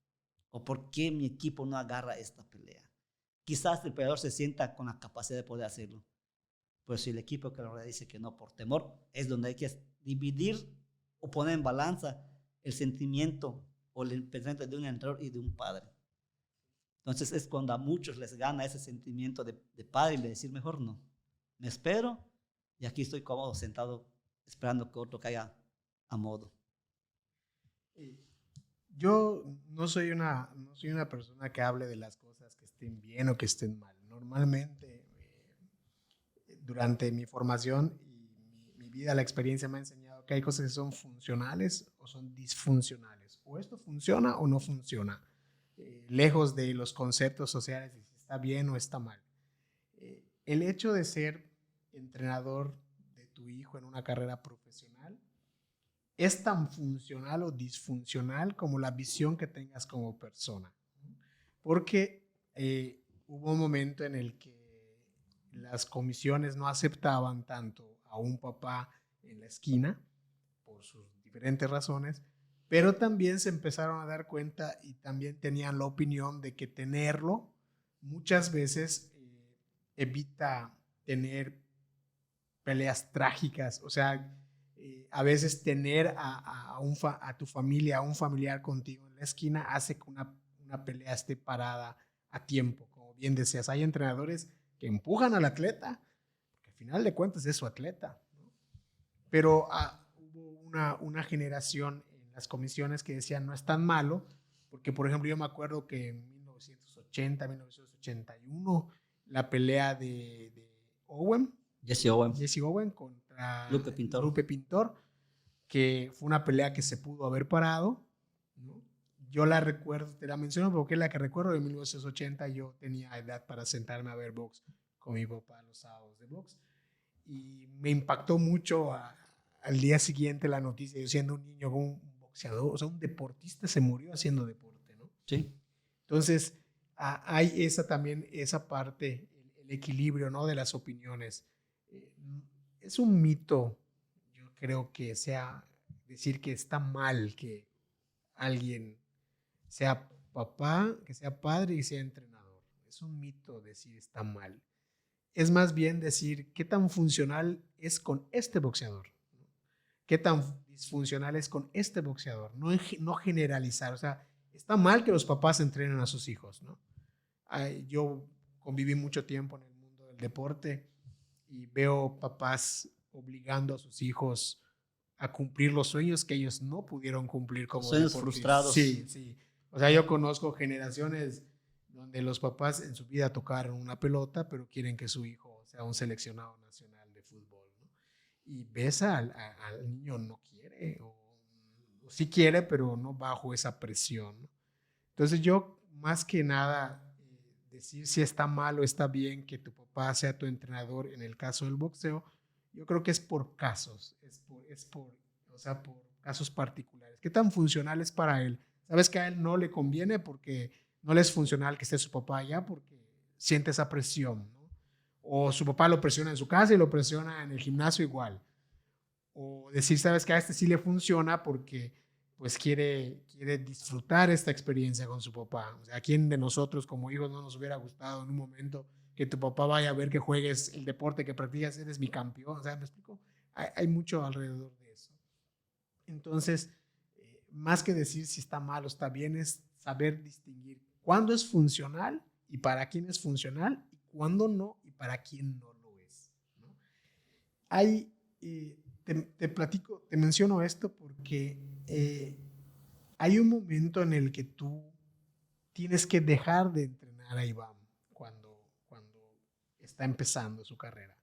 ¿O por qué mi equipo no agarra esta pelea? Quizás el peleador se sienta con la capacidad de poder hacerlo, pero si el equipo que lo dice que no por temor, es donde hay que dividir o poner en balanza el sentimiento o el pensamiento de un entrenador y de un padre. Entonces es cuando a muchos les gana ese sentimiento de padre y de decir, mejor no, me espero y aquí estoy cómodo sentado esperando que otro caiga a modo. Yo no soy una persona que hable de las cosas que estén bien o que estén mal. Normalmente, durante mi formación y mi vida, la experiencia me ha enseñado que hay cosas que son funcionales o son disfuncionales. O esto funciona o no funciona. Lejos de los conceptos sociales de si está bien o está mal. El hecho de ser entrenador de tu hijo en una carrera profesional es tan funcional o disfuncional como la visión que tengas como persona. Porque hubo un momento en el que las comisiones no aceptaban tanto a un papá en la esquina por sus diferentes razones, pero también se empezaron a dar cuenta y también tenían la opinión de que tenerlo muchas veces evita tener peleas trágicas, o sea, a veces tener a tu familia, a un familiar contigo en la esquina hace que una pelea esté parada a tiempo. Como bien decías, hay entrenadores que empujan al atleta, porque al final de cuentas es su atleta, ¿no? Pero hubo una generación en las comisiones que decían no es tan malo, porque por ejemplo yo me acuerdo que en 1980, 1981, la pelea de Jesse Owen contra Lupe Pintor, que fue una pelea que se pudo haber parado, ¿no? Yo la recuerdo, te la menciono porque es la que recuerdo de 1980. Yo tenía edad para sentarme a ver box con mi papá los sábados de box y me impactó mucho al día siguiente la noticia. Yo siendo un niño, un boxeador, o sea, un deportista se murió haciendo deporte, ¿no? Sí. Entonces, hay esa parte, el el equilibrio, ¿no?, de las opiniones. Es un mito, yo creo que sea decir que está mal que alguien sea papá, que sea padre y sea entrenador. Es un mito decir está mal. Es más bien decir qué tan funcional es con este boxeador, ¿no? Qué tan disfuncional es con este boxeador. No generalizar. O sea, está mal que los papás entrenen a sus hijos, ¿no? Yo conviví mucho tiempo en el mundo del deporte y veo papás obligando a sus hijos a cumplir los sueños que ellos no pudieron cumplir como Sueños deportistas. frustrados. Sí, sí. O sea, yo conozco generaciones donde los papás en su vida tocaron una pelota, pero quieren que su hijo sea un seleccionado nacional de fútbol, ¿no? Y ves al niño no quiere, o sí quiere, pero no bajo esa presión, ¿no? Entonces yo, más que nada, decir si está mal o está bien que tu papá sea tu entrenador en el caso del boxeo, yo creo que es por casos, o sea, por casos particulares. ¿Qué tan funcional es para él? Sabes que a él no le conviene porque no le es funcional que esté su papá allá porque siente esa presión, ¿no? O su papá lo presiona en su casa y lo presiona en el gimnasio igual. O decir, sabes que a este sí le funciona porque pues quiere disfrutar esta experiencia con su papá. O sea, ¿a quién de nosotros como hijos no nos hubiera gustado en un momento que tu papá vaya a ver que juegues el deporte que practicas, eres mi campeón? O sea, ¿me explico? Hay mucho alrededor de eso. Entonces, más que decir si está mal o está bien, es saber distinguir cuándo es funcional y para quién es funcional y cuándo no y para quién no lo es, ¿no? Hay, te platico, te menciono esto porque hay un momento en el que tú tienes que dejar de entrenar a Iván cuando está empezando su carrera.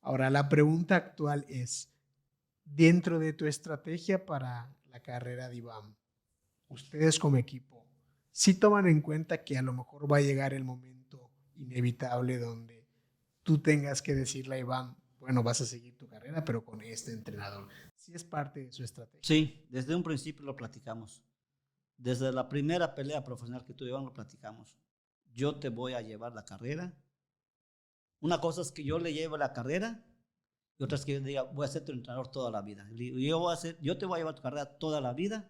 Ahora, la pregunta actual es, dentro de tu estrategia para la carrera de Iván, ustedes como equipo, ¿sí toman en cuenta que a lo mejor va a llegar el momento inevitable donde tú tengas que decirle a Iván, bueno, vas a seguir tu carrera, pero con este entrenador? ¿Sí es parte de su estrategia? Sí, desde un principio lo platicamos. Desde la primera pelea profesional que tuvimos lo platicamos. Yo te voy a llevar la carrera. Una cosa es que yo le lleve la carrera y otra es que yo diga, voy a ser tu entrenador toda la vida. Yo te voy a llevar tu carrera toda la vida.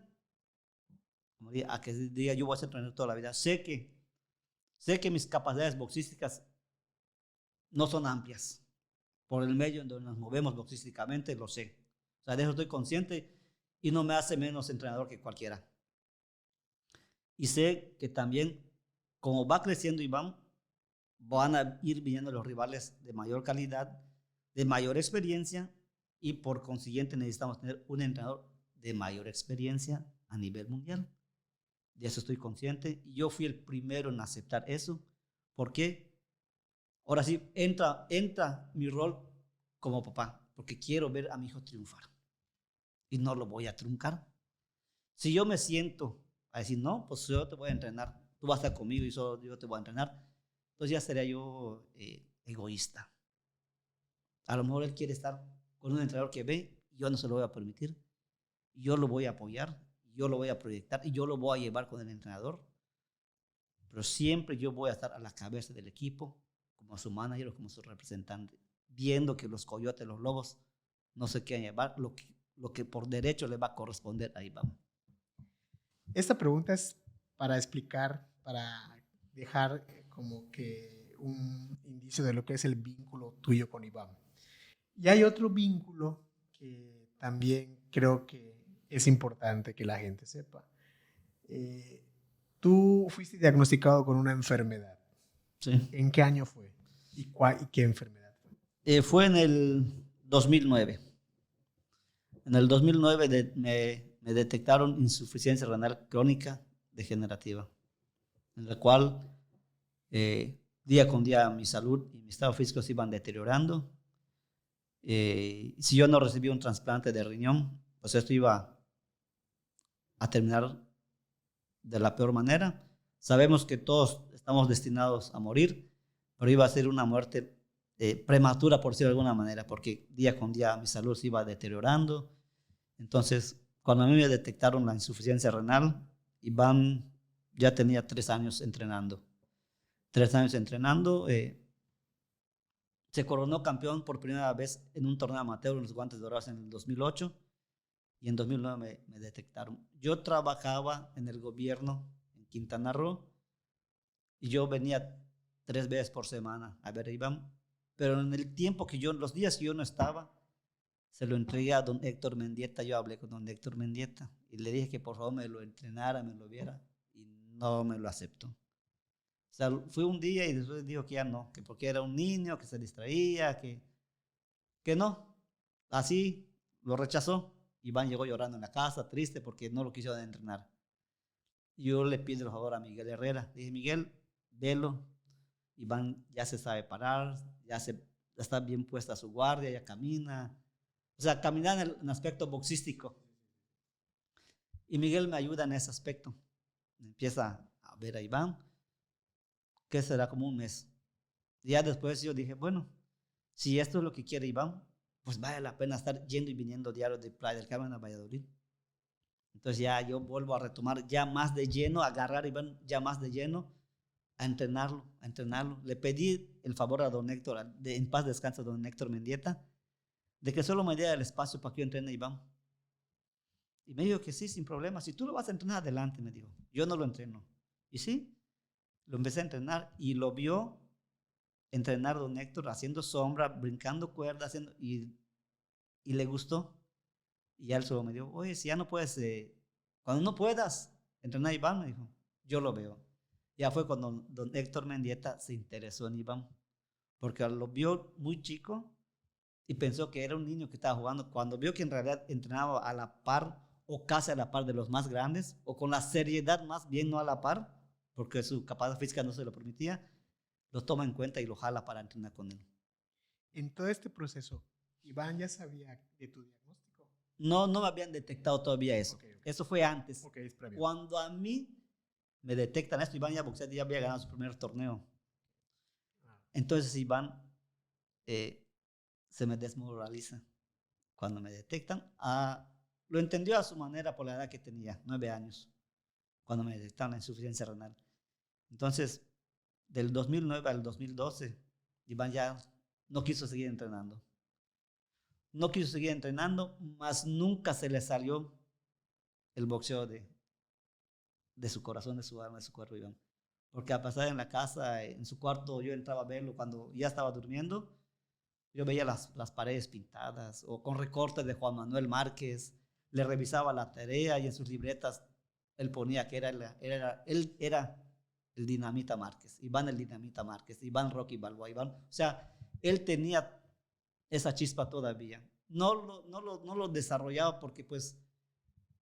A que diga, yo voy a ser entrenador toda la vida. Sé que mis capacidades boxísticas no son amplias. Por el medio en donde nos movemos boxísticamente, lo sé. O sea, de eso estoy consciente y no me hace menos entrenador que cualquiera. Y sé que también, como va creciendo Iván, van a ir viniendo los rivales de mayor calidad, de mayor experiencia, y por consiguiente necesitamos tener un entrenador de mayor experiencia a nivel mundial. De eso estoy consciente y yo fui el primero en aceptar eso. ¿Por qué? Ahora sí, entra mi rol como papá, porque quiero ver a mi hijo triunfar y no lo voy a truncar. Si yo me siento a decir, no, pues yo te voy a entrenar, tú vas a estar conmigo y solo yo te voy a entrenar, entonces ya sería yo egoísta. A lo mejor él quiere estar con un entrenador que ve y yo no se lo voy a permitir. Yo lo voy a apoyar, yo lo voy a proyectar y yo lo voy a llevar con el entrenador. Pero siempre yo voy a estar a la cabeza del equipo, como su manager o como su representante, viendo que los coyotes, los lobos, no se quieran llevar lo que por derecho le va a corresponder a Iván. Esta pregunta es para explicar, para dejar como que un indicio de lo que es el vínculo tuyo con Iván. Y hay otro vínculo que también creo que es importante que la gente sepa. Tú fuiste diagnosticado con una enfermedad. Sí. ¿En qué año fue? ¿Y qué enfermedad fue? Fue en el 2009. En el 2009 me detectaron insuficiencia renal crónica degenerativa, en la cual día con día mi salud y mi estado físico se iban deteriorando. Si yo no recibía un trasplante de riñón, pues esto iba a terminar de la peor manera. Sabemos que todos estamos destinados a morir, pero iba a ser una muerte prematura, por decirlo de alguna manera, porque día con día mi salud se iba deteriorando. Entonces, cuando a mí me detectaron la insuficiencia renal, Iván ya tenía 3 años entrenando. 3 años entrenando. se coronó campeón por primera vez en un torneo amateur en los Guantes Dorados en el 2008 y en 2009 me detectaron. Yo trabajaba en el gobierno en Quintana Roo y yo venía 3 veces por semana a ver a Iván, pero en el tiempo que yo, los días que yo no estaba, se lo entregué a don Héctor Mendieta. Yo hablé con don Héctor Mendieta y le dije que por favor me lo entrenara, me lo viera, y no me lo aceptó. O sea, fue un día y después dijo que ya no, que porque era un niño, que se distraía, que no. Así lo rechazó. Iván llegó llorando en la casa, triste porque no lo quiso entrenar. Yo le pido el favor a Miguel Herrera. Le dije, Miguel, velo. Iván ya se sabe parar, ya está bien puesta su guardia, ya camina. O sea, caminar en el aspecto boxístico. Y Miguel me ayuda en ese aspecto. Empieza a ver a Iván, que será como un mes. Y ya después yo dije, bueno, si esto es lo que quiere Iván, pues vale la pena estar yendo y viniendo diario de Playa del Carmen a Valladolid. Entonces ya yo vuelvo a retomar ya más de lleno, a agarrar a Iván ya más de lleno, a entrenarlo, a entrenarlo. Le pedí el favor a don Héctor, en paz descansa don Héctor Mendieta, de que solo me diera el espacio para que yo entrene a Iván. Y me dijo que sí, sin problema. Si tú lo vas a entrenar, adelante, me dijo. Yo no lo entreno. Y sí, lo empecé a entrenar y lo vio entrenar don Héctor haciendo sombra, brincando cuerdas, y le gustó. Y ya él solo me dijo, oye, si ya no puedes, cuando no puedas entrenar a Iván, me dijo, yo lo veo. Ya fue cuando don Héctor Mendieta se interesó en Iván, porque lo vio muy chico y pensó que era un niño que estaba jugando. Cuando vio que en realidad entrenaba a la par o casi a la par de los más grandes, o con la seriedad más bien, no a la par, porque su capacidad física no se lo permitía, lo toma en cuenta y lo jala para entrenar con él. En todo este proceso, ¿Iván ya sabía de tu diagnóstico? No, no me habían detectado todavía eso. Okay. Eso fue antes. Okay, es previo. Cuando a mí me detectan esto, Iván ya boxeaba, ya había ganado su primer torneo. Entonces Iván se me desmoraliza cuando me detectan. Lo entendió a su manera por la edad que tenía, 9 años, cuando me detectaron la insuficiencia renal. Entonces, del 2009 al 2012, Iván ya no quiso seguir entrenando. No quiso seguir entrenando, mas nunca se le salió el boxeo de su corazón, de su alma, de su cuerpo, Iván. Porque a pasar en la casa, en su cuarto, yo entraba a verlo cuando ya estaba durmiendo. Yo veía las paredes pintadas o con recortes de Juan Manuel Márquez. Le revisaba la tarea y en sus libretas él ponía que él era el Dinamita Márquez, Iván el Dinamita Márquez, Iván Rocky Balboa, Iván. O sea, él tenía esa chispa todavía. No lo desarrollaba porque pues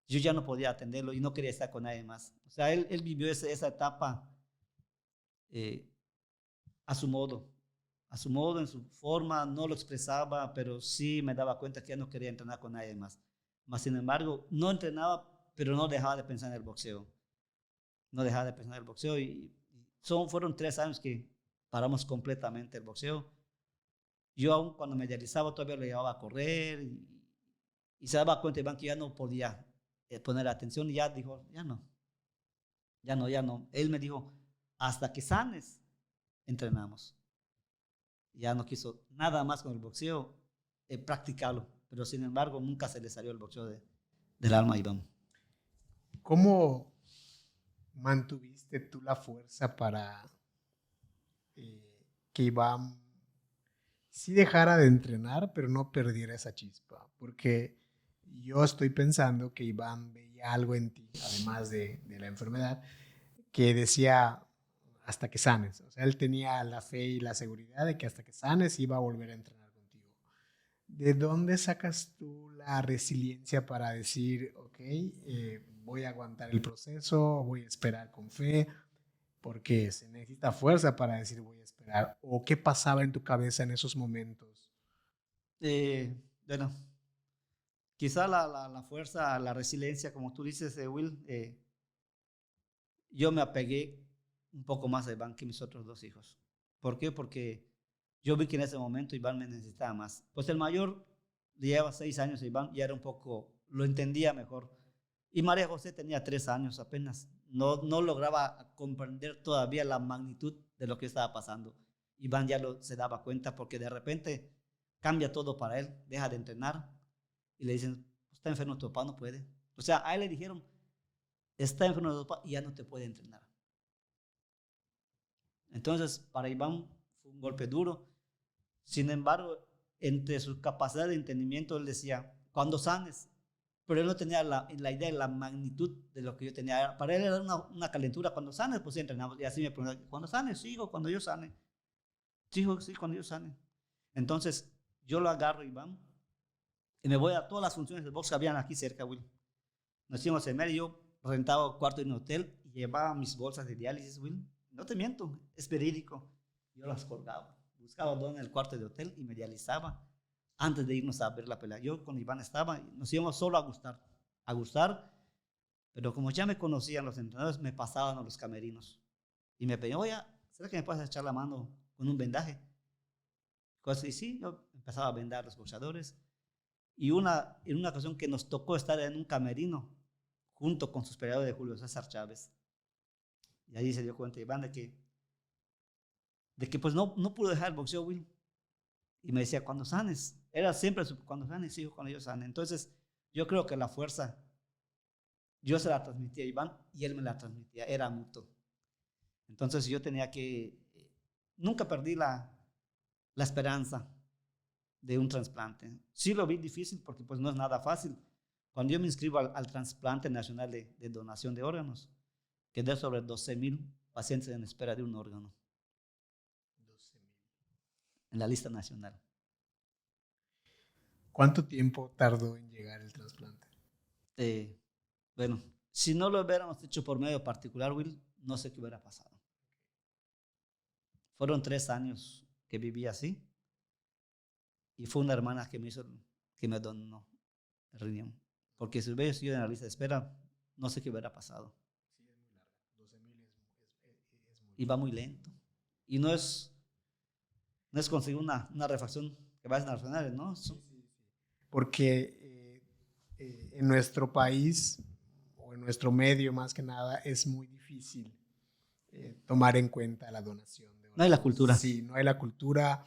yo ya no podía atenderlo y no quería estar con nadie más. O sea, él vivió esa etapa a su modo, en su forma, no lo expresaba, pero sí me daba cuenta que ya no quería entrenar con nadie más. Mas, sin embargo, no entrenaba, pero no dejaba de pensar en el boxeo. No dejaba de pensar en el boxeo y fueron 3 años que paramos completamente el boxeo. Yo aún cuando me dializaba todavía lo llevaba a correr y se daba cuenta Iván que ya no podía poner atención y ya dijo, ya no. Él me dijo, hasta que sanes, entrenamos. Ya no quiso nada más con el boxeo, practicarlo, pero sin embargo nunca se le salió el boxeo del alma a Iván. ¿Cómo mantuviste tú la fuerza para que Iván sí dejara de entrenar, pero no perdiera esa chispa? Porque yo estoy pensando que Iván veía algo en ti, además de la enfermedad, que decía hasta que sanes. O sea, él tenía la fe y la seguridad de que hasta que sanes iba a volver a entrenar contigo. ¿De dónde sacas tú la resiliencia para decir, ok, voy a aguantar el proceso, voy a esperar con fe? Porque se necesita fuerza para decir voy a esperar. ¿O qué pasaba en tu cabeza en esos momentos? Bueno, quizá la fuerza, la resiliencia, como tú dices, Will, yo me apegué un poco más a Iván que mis otros 2 hijos. ¿Por qué? Porque yo vi que en ese momento Iván me necesitaba más. Pues el mayor llevaba 6 años, Iván ya era un poco, lo entendía mejor. Y María José tenía 3 años apenas. No lograba comprender todavía la magnitud de lo que estaba pasando. Iván ya se daba cuenta porque de repente cambia todo para él, deja de entrenar y le dicen, está enfermo tu papá, no puede. O sea, a él le dijeron, está enfermo tu papá y ya no te puede entrenar. Entonces, para Iván fue un golpe duro. Sin embargo, entre su capacidad de entendimiento, él decía, cuando sanes, pero él no tenía la idea de la magnitud de lo que yo tenía. Para él era una calentura, cuando sanes, pues sí entrenamos. Y así me preguntaba, ¿cuándo sanes? Sí, hijo, cuando yo sane. Sí, hijo, sí, cuando yo sane. Entonces, yo lo agarro, Iván, y me voy a todas las funciones del box que habían aquí cerca, Will. Nos íbamos a y yo rentaba cuarto en un hotel y llevaba mis bolsas de diálisis, Will. No te miento, es verídico. Yo las colgaba, buscaba dónde en el cuarto de hotel y me dializaba antes de irnos a ver la pelea. Yo con Iván estaba, nos íbamos solo a gustar, pero como ya me conocían los entrenadores, me pasaban a los camerinos y me pedían, oye, ¿será que me puedes echar la mano con un vendaje? Y sí, yo empezaba a vendar a los boxeadores. Y en una ocasión que nos tocó estar en un camerino junto con sus peleadores de Julio César Chávez. Y ahí se dio cuenta Iván de que pues no pudo dejar el boxeo, Will. Y me decía, cuando sanes. Era siempre cuando sanes, hijo, cuando yo sane. Entonces, yo creo que la fuerza, yo se la transmitía a Iván y él me la transmitía. Era mutuo. Entonces, yo tenía que, nunca perdí la esperanza de un trasplante. Sí lo vi difícil porque pues no es nada fácil. Cuando yo me inscribo al trasplante nacional de donación de órganos, quedé sobre 12,000 pacientes en espera de un órgano. 12,000. En la lista nacional. ¿Cuánto tiempo tardó en llegar el trasplante? Bueno, si no lo hubiéramos hecho por medio particular, Will, no sé qué hubiera pasado. Fueron 3 años que viví así y fue una hermana que me donó el riñón. Porque si hubiera sido en la lista de espera, no sé qué hubiera pasado. Sí, es muy larga. 12,000 es muy y va muy lento. Y no es conseguir una refacción que vaya a nacionales, ¿no? Sí, sí, sí. Porque en nuestro país, o en nuestro medio más que nada, es muy difícil tomar en cuenta la donación de órganos. No hay la cultura. Sí, no hay la cultura,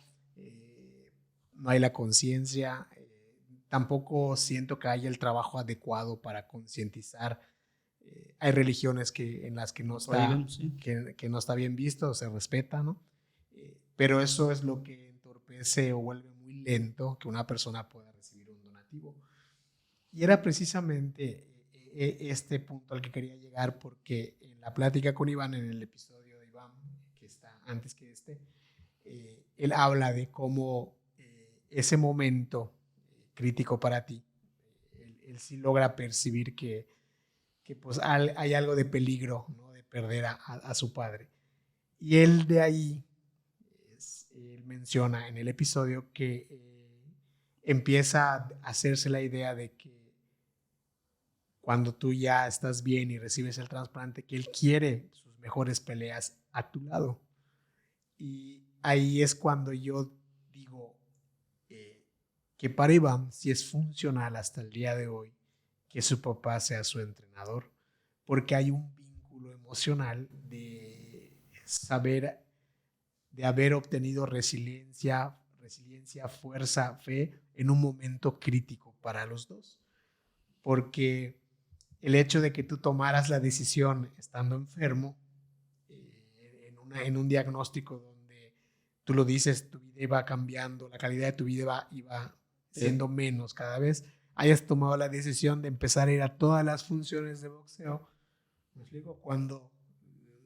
no hay la conciencia, tampoco siento que haya el trabajo adecuado para concientizar. Hay religiones en las que no está, sí. que no está bien visto, se respeta, ¿no? Pero eso es lo que entorpece o vuelve muy lento que una persona pueda recibir un donativo. Y era precisamente este punto al que quería llegar, porque en la plática con Iván, en el episodio de Iván, que está antes que él habla de cómo ese momento crítico para ti, él sí logra percibir que pues hay algo de peligro, ¿no? De perder a su padre. Y él de ahí, él menciona en el episodio que empieza a hacerse la idea de que cuando tú ya estás bien y recibes el trasplante, que él quiere sus mejores peleas a tu lado. Y ahí es cuando yo digo que para Iván sí es funcional hasta el día de hoy que su papá sea su entrenador, porque hay un vínculo emocional de saber, de haber obtenido resiliencia, fuerza, fe en un momento crítico para los dos. Porque el hecho de que tú tomaras la decisión estando enfermo, en un diagnóstico donde tú lo dices, tu vida iba cambiando, la calidad de tu vida iba siendo menos cada vez, hayas tomado la decisión de empezar a ir a todas las funciones de boxeo, ¿me explico? Cuando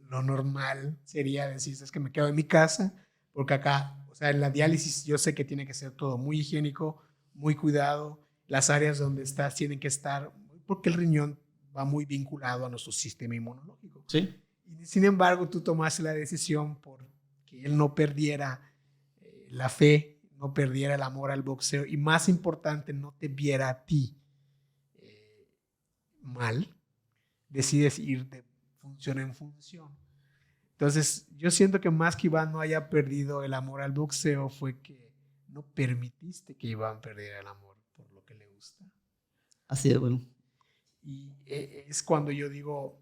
lo normal sería decir, es que me quedo en mi casa, porque acá, o sea, en la diálisis yo sé que tiene que ser todo muy higiénico, muy cuidado, las áreas donde estás tienen que estar, porque el riñón va muy vinculado a nuestro sistema inmunológico. Sí. Y sin embargo, tú tomaste la decisión por que él no perdiera la fe, no perdiera el amor al boxeo y más importante, no te viera a ti mal, decides ir de función en función. Entonces, yo siento que más que Iván no haya perdido el amor al boxeo fue que no permitiste que Iván perdiera el amor por lo que le gusta. Así es, bueno. Y es cuando yo digo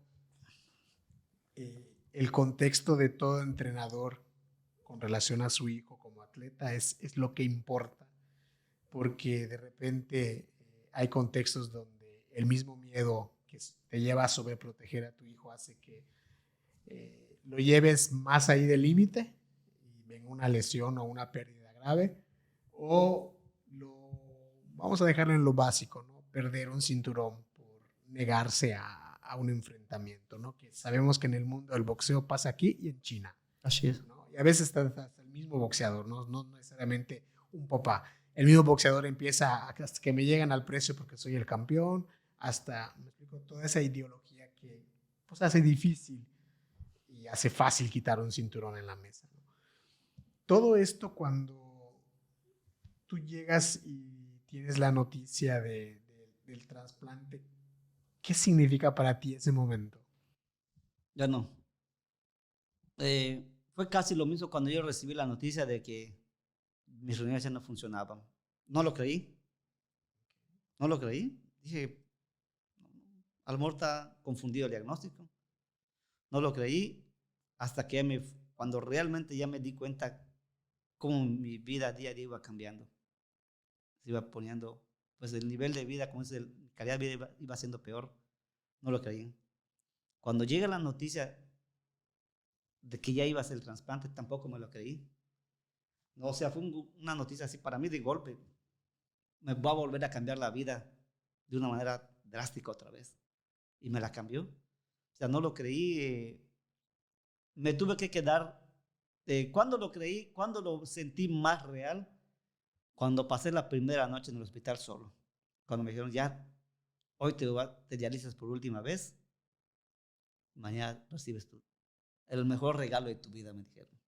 el contexto de todo entrenador con relación a su hijo como atleta es lo que importa, porque de repente hay contextos donde el mismo miedo que te lleva a sobreproteger a tu hijo hace que lo lleves más ahí del límite y venga una lesión o una pérdida grave, o vamos a dejarlo en lo básico, ¿no? Perder un cinturón por negarse a un enfrentamiento, ¿no? Que sabemos que en el mundo del boxeo pasa aquí y en China. Así es. ¿No? Y a veces hasta el mismo boxeador, no necesariamente un papá. El mismo boxeador empieza hasta que me llegan al precio porque soy el campeón, hasta, me explico, toda esa ideología que pues hace difícil y hace fácil quitar un cinturón en la mesa, ¿no? Todo esto cuando tú llegas y tienes la noticia del trasplante, ¿qué significa para ti ese momento? Ya no. Fue casi lo mismo cuando yo recibí la noticia de que mis reuniones ya no funcionaban. No lo creí. No lo creí. Dije, a lo mejor está confundido el diagnóstico. No lo creí hasta que cuando realmente ya me di cuenta cómo mi vida día a día iba cambiando. Se iba poniendo, pues el nivel de vida, como es mi calidad de vida iba siendo peor. No lo creí. Cuando llega la noticia de que ya iba a hacer el trasplante, tampoco me lo creí. No, o sea, fue una noticia así para mí de golpe. Me va a volver a cambiar la vida de una manera drástica otra vez. Y me la cambió. O sea, no lo creí. Me tuve que quedar. ¿Cuándo lo creí? ¿Cuándo lo sentí más real? Cuando pasé la primera noche en el hospital solo. Cuando me dijeron, ya, hoy te dializas por última vez. Mañana recibes el mejor regalo de tu vida, me dijeron.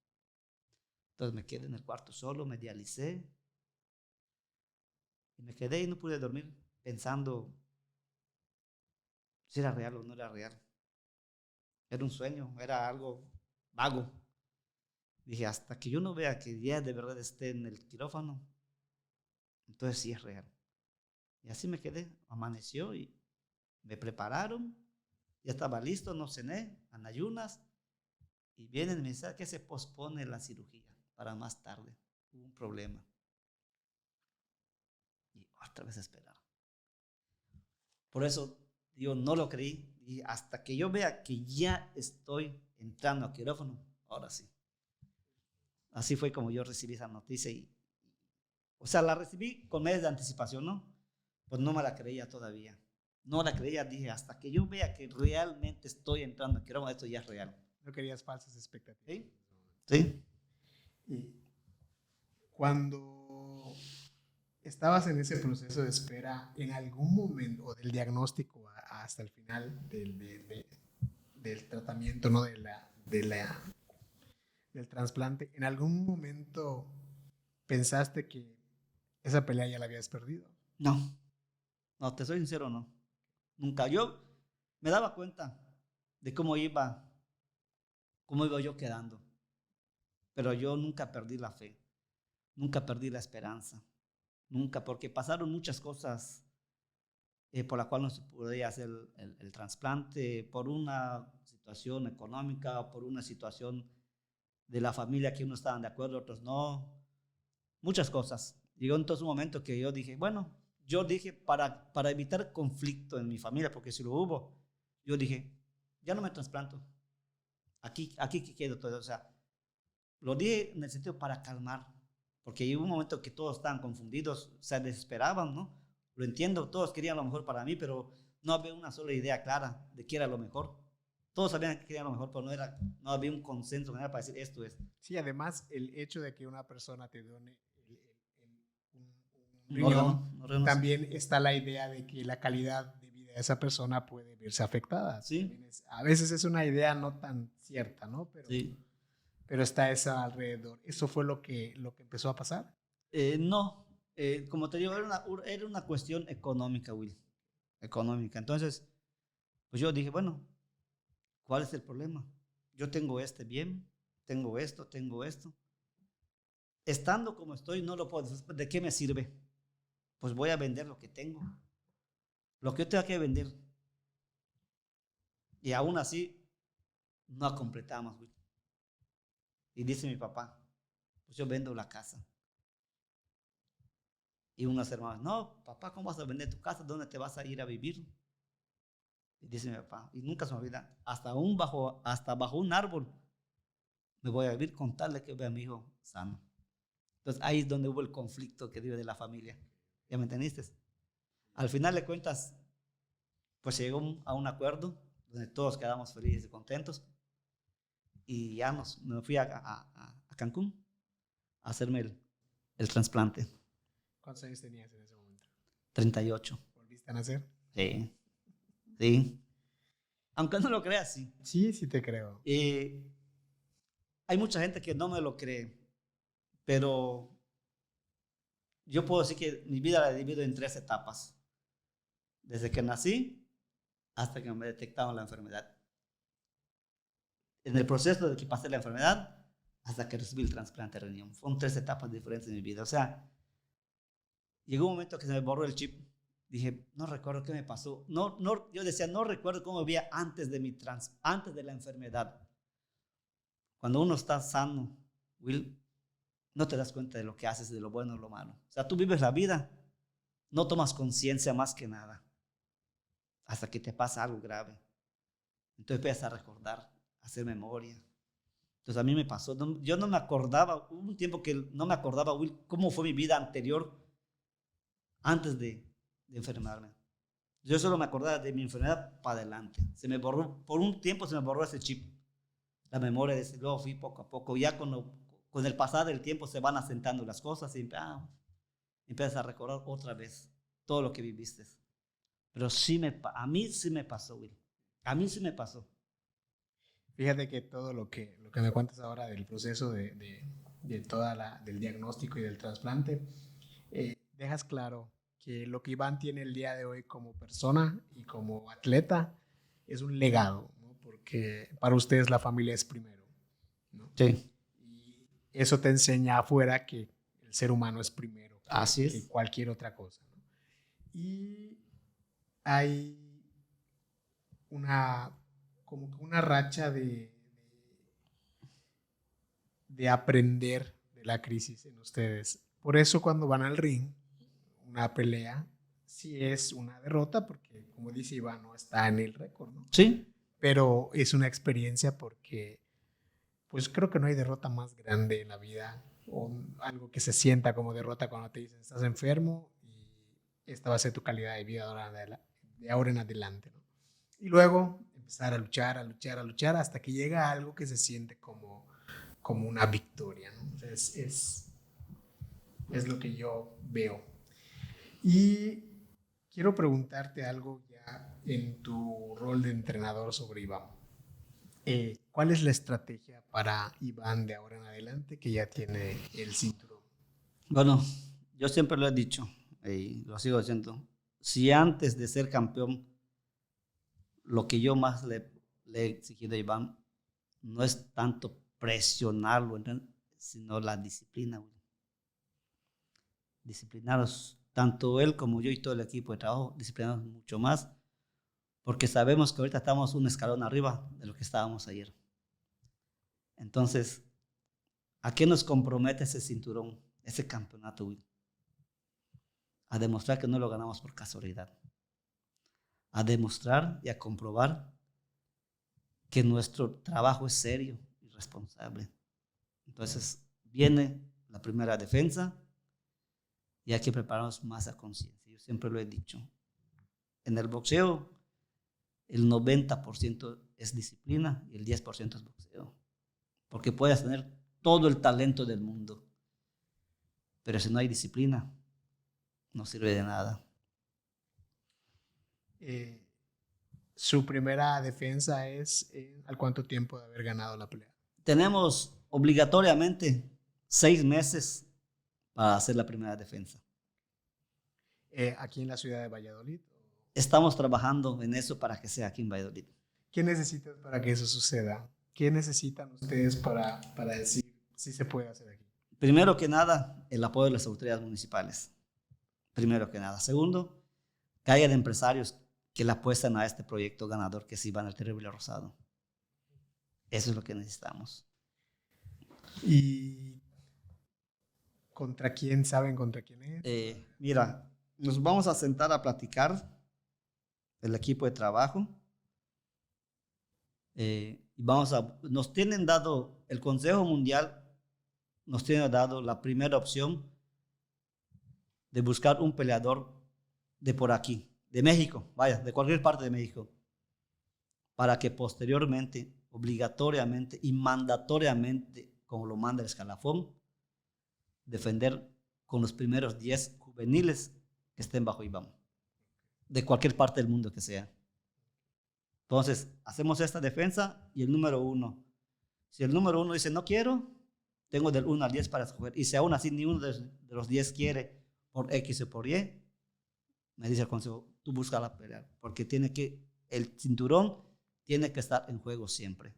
Entonces me quedé en el cuarto solo, me dialicé. Y me quedé y no pude dormir pensando si era real o no era real. Era un sueño, era algo vago. Dije, hasta que yo no vea que ya de verdad esté en el quirófano, entonces sí es real. Y así me quedé, amaneció y me prepararon, ya estaba listo, no cené, en ayunas, y vienen y me dicen que se pospone la cirugía para más tarde. Hubo un problema. Y otra vez esperar. Por eso, yo no lo creí, y hasta que yo vea que ya estoy entrando a quirófano, ahora sí. Así fue como yo recibí esa noticia o sea, la recibí con meses de anticipación, ¿no? Pues no me la creía todavía. No la creía, dije, hasta que yo vea que realmente estoy entrando en quirófano, esto ya es real. No querías falsas expectativas. ¿Sí? Sí. Y cuando estabas en ese proceso de espera, en algún momento, o del diagnóstico hasta el final del tratamiento, ¿no? Del trasplante, ¿en algún momento pensaste que esa pelea ya la habías perdido? No, te soy sincero, no. Nunca. Yo me daba cuenta de cómo iba yo quedando. Pero yo nunca perdí la fe, nunca perdí la esperanza, nunca, porque pasaron muchas cosas por la cual no se podía hacer el trasplante, por una situación económica, por una situación de la familia que unos estaban de acuerdo, otros no, muchas cosas. Llegó entonces un momento que yo dije, bueno, para evitar conflicto en mi familia, porque si lo hubo, yo dije, ya no me trasplanto, aquí que quedo todo, o sea, lo dije en el sentido para calmar, porque hubo un momento que todos estaban confundidos, se desesperaban, ¿no? Lo entiendo, todos querían lo mejor para mí, pero no había una sola idea clara de qué era lo mejor. Todos sabían que querían lo mejor, pero no había un consenso general para decir esto es. Sí, además el hecho de que una persona te done un riñón, no, también está la idea de que la calidad de vida de esa persona puede verse afectada. Sí. A veces es una idea no tan cierta, ¿no? Sí. Pero está esa alrededor. ¿Eso fue lo que empezó a pasar? No, como te digo, era una cuestión económica, Will. Económica. Entonces, pues yo dije, bueno, ¿cuál es el problema? Yo tengo bien, tengo esto. Estando como estoy, no lo puedo. ¿De qué me sirve? Pues voy a vender lo que tengo. Lo que yo tenga que vender. Y aún así, no completamos, Will. Y dice mi papá, pues yo vendo la casa. Y unos hermanos, no, papá, ¿cómo vas a vender tu casa? ¿Dónde te vas a ir a vivir? Y dice mi papá, y nunca se me olvida, hasta bajo un árbol me voy a vivir con tal de que vea a mi hijo sano. Entonces ahí es donde hubo el conflicto que vive de la familia. ¿Ya me entendiste? Al final de cuentas, pues se llegó a un acuerdo donde todos quedamos felices y contentos. Y ya me fui a Cancún a hacerme el trasplante. ¿Cuántos años tenías en ese momento? 38. ¿Volviste a nacer? Sí, sí. Aunque no lo creas, sí. Sí, sí te creo. Hay mucha gente que no me lo cree, pero yo puedo decir que mi vida la divido en 3 etapas. Desde que nací hasta que me detectaron la enfermedad. En el proceso de que pasé la enfermedad hasta que recibí el trasplante de riñón. Fueron 3 etapas diferentes en mi vida. O sea, llegó un momento que se me borró el chip. Dije, no recuerdo qué me pasó. Yo decía, no recuerdo cómo vivía antes de la enfermedad. Cuando uno está sano, Will, no te das cuenta de lo que haces, de lo bueno o lo malo. O sea, tú vives la vida, no tomas conciencia más que nada, hasta que te pasa algo grave. Entonces empiezas a recordar, a hacer memoria. Entonces a mí me pasó, yo no me acordaba, hubo un tiempo que no me acordaba, Will, cómo fue mi vida anterior, antes de enfermarme. Yo solo me acordaba de mi enfermedad para adelante. Se me borró, por un tiempo se me borró ese chip. La memoria de ese, luego fui poco a poco. Ya con el pasar del tiempo se van asentando las cosas y empiezas a recordar otra vez todo lo que viviste. Pero a mí sí me pasó, Will. A mí sí me pasó. Fíjate que todo lo que me cuentas ahora del proceso de del diagnóstico y del trasplante, dejas claro que lo que Iván tiene el día de hoy como persona y como atleta es un legado, ¿no? Porque para ustedes la familia es primero, ¿no? Sí. Y eso te enseña afuera que el ser humano es primero que cualquier otra cosa, ¿no? Y hay como que una racha de aprender de la crisis en ustedes. Por eso cuando van al ring, una pelea, sí es una derrota, porque como dice Iván, no está en el récord, ¿no? Sí. Pero es una experiencia porque pues creo que no hay derrota más grande en la vida o algo que se sienta como derrota cuando te dicen estás enfermo y esta va a ser tu calidad de vida de ahora en adelante, ¿no? Y luego empezar a luchar hasta que llega algo que se siente como una victoria, ¿no? O sea, es lo que yo veo. Y quiero preguntarte algo ya en tu rol de entrenador sobre Iván. ¿Cuál es la estrategia para Iván de ahora en adelante que ya tiene el cinturón? Bueno, yo siempre lo he dicho y lo sigo diciendo. Si antes de ser campeón, lo que yo más le he exigido a Iván no es tanto presionarlo, sino la disciplina. Disciplinaros, tanto él como yo y todo el equipo de trabajo, disciplinaros mucho más, porque sabemos que ahorita estamos un escalón arriba de lo que estábamos ayer. Entonces, ¿a qué nos compromete ese cinturón, ese campeonato, Will? A demostrar que no lo ganamos por casualidad. A demostrar y a comprobar que nuestro trabajo es serio y responsable. Entonces, viene la primera defensa y hay que prepararnos más a conciencia. Yo siempre lo he dicho. En el boxeo, el 90% es disciplina y el 10% es boxeo. Porque puedes tener todo el talento del mundo, pero si no hay disciplina, no sirve de nada. Su primera defensa es ¿al cuánto tiempo de haber ganado la pelea? Tenemos obligatoriamente 6 meses para hacer la primera defensa. ¿Aquí en la ciudad de Valladolid? Estamos trabajando en eso para que sea aquí en Valladolid. ¿Qué necesitas para que eso suceda? ¿Qué necesitan ustedes para decir si se puede hacer aquí? Primero que nada, el apoyo de las autoridades municipales. Primero que nada. Segundo, que haya de empresarios que le apuestan a este proyecto ganador que es Iván el Terrible Rosado. Eso es lo que necesitamos. Y ¿Contra quién saben contra quién es? Mira, nos vamos a sentar a platicar el equipo de trabajo. Y nos tienen dado, el Consejo Mundial nos tiene dado la primera opción de buscar un peleador de por aquí, de México, vaya, de cualquier parte de México, para que posteriormente, obligatoriamente y mandatoriamente, como lo manda el escalafón, defender con los primeros 10 juveniles que estén bajo IBAM, de cualquier parte del mundo que sea. Entonces, hacemos esta defensa y el número 1. Si el número 1 dice no quiero, tengo del 1 al 10 para escoger. Y si aún así ni uno de los 10 quiere por X o por Y, me dice el consejo, tú busca la pelea. Porque el cinturón tiene que estar en juego siempre.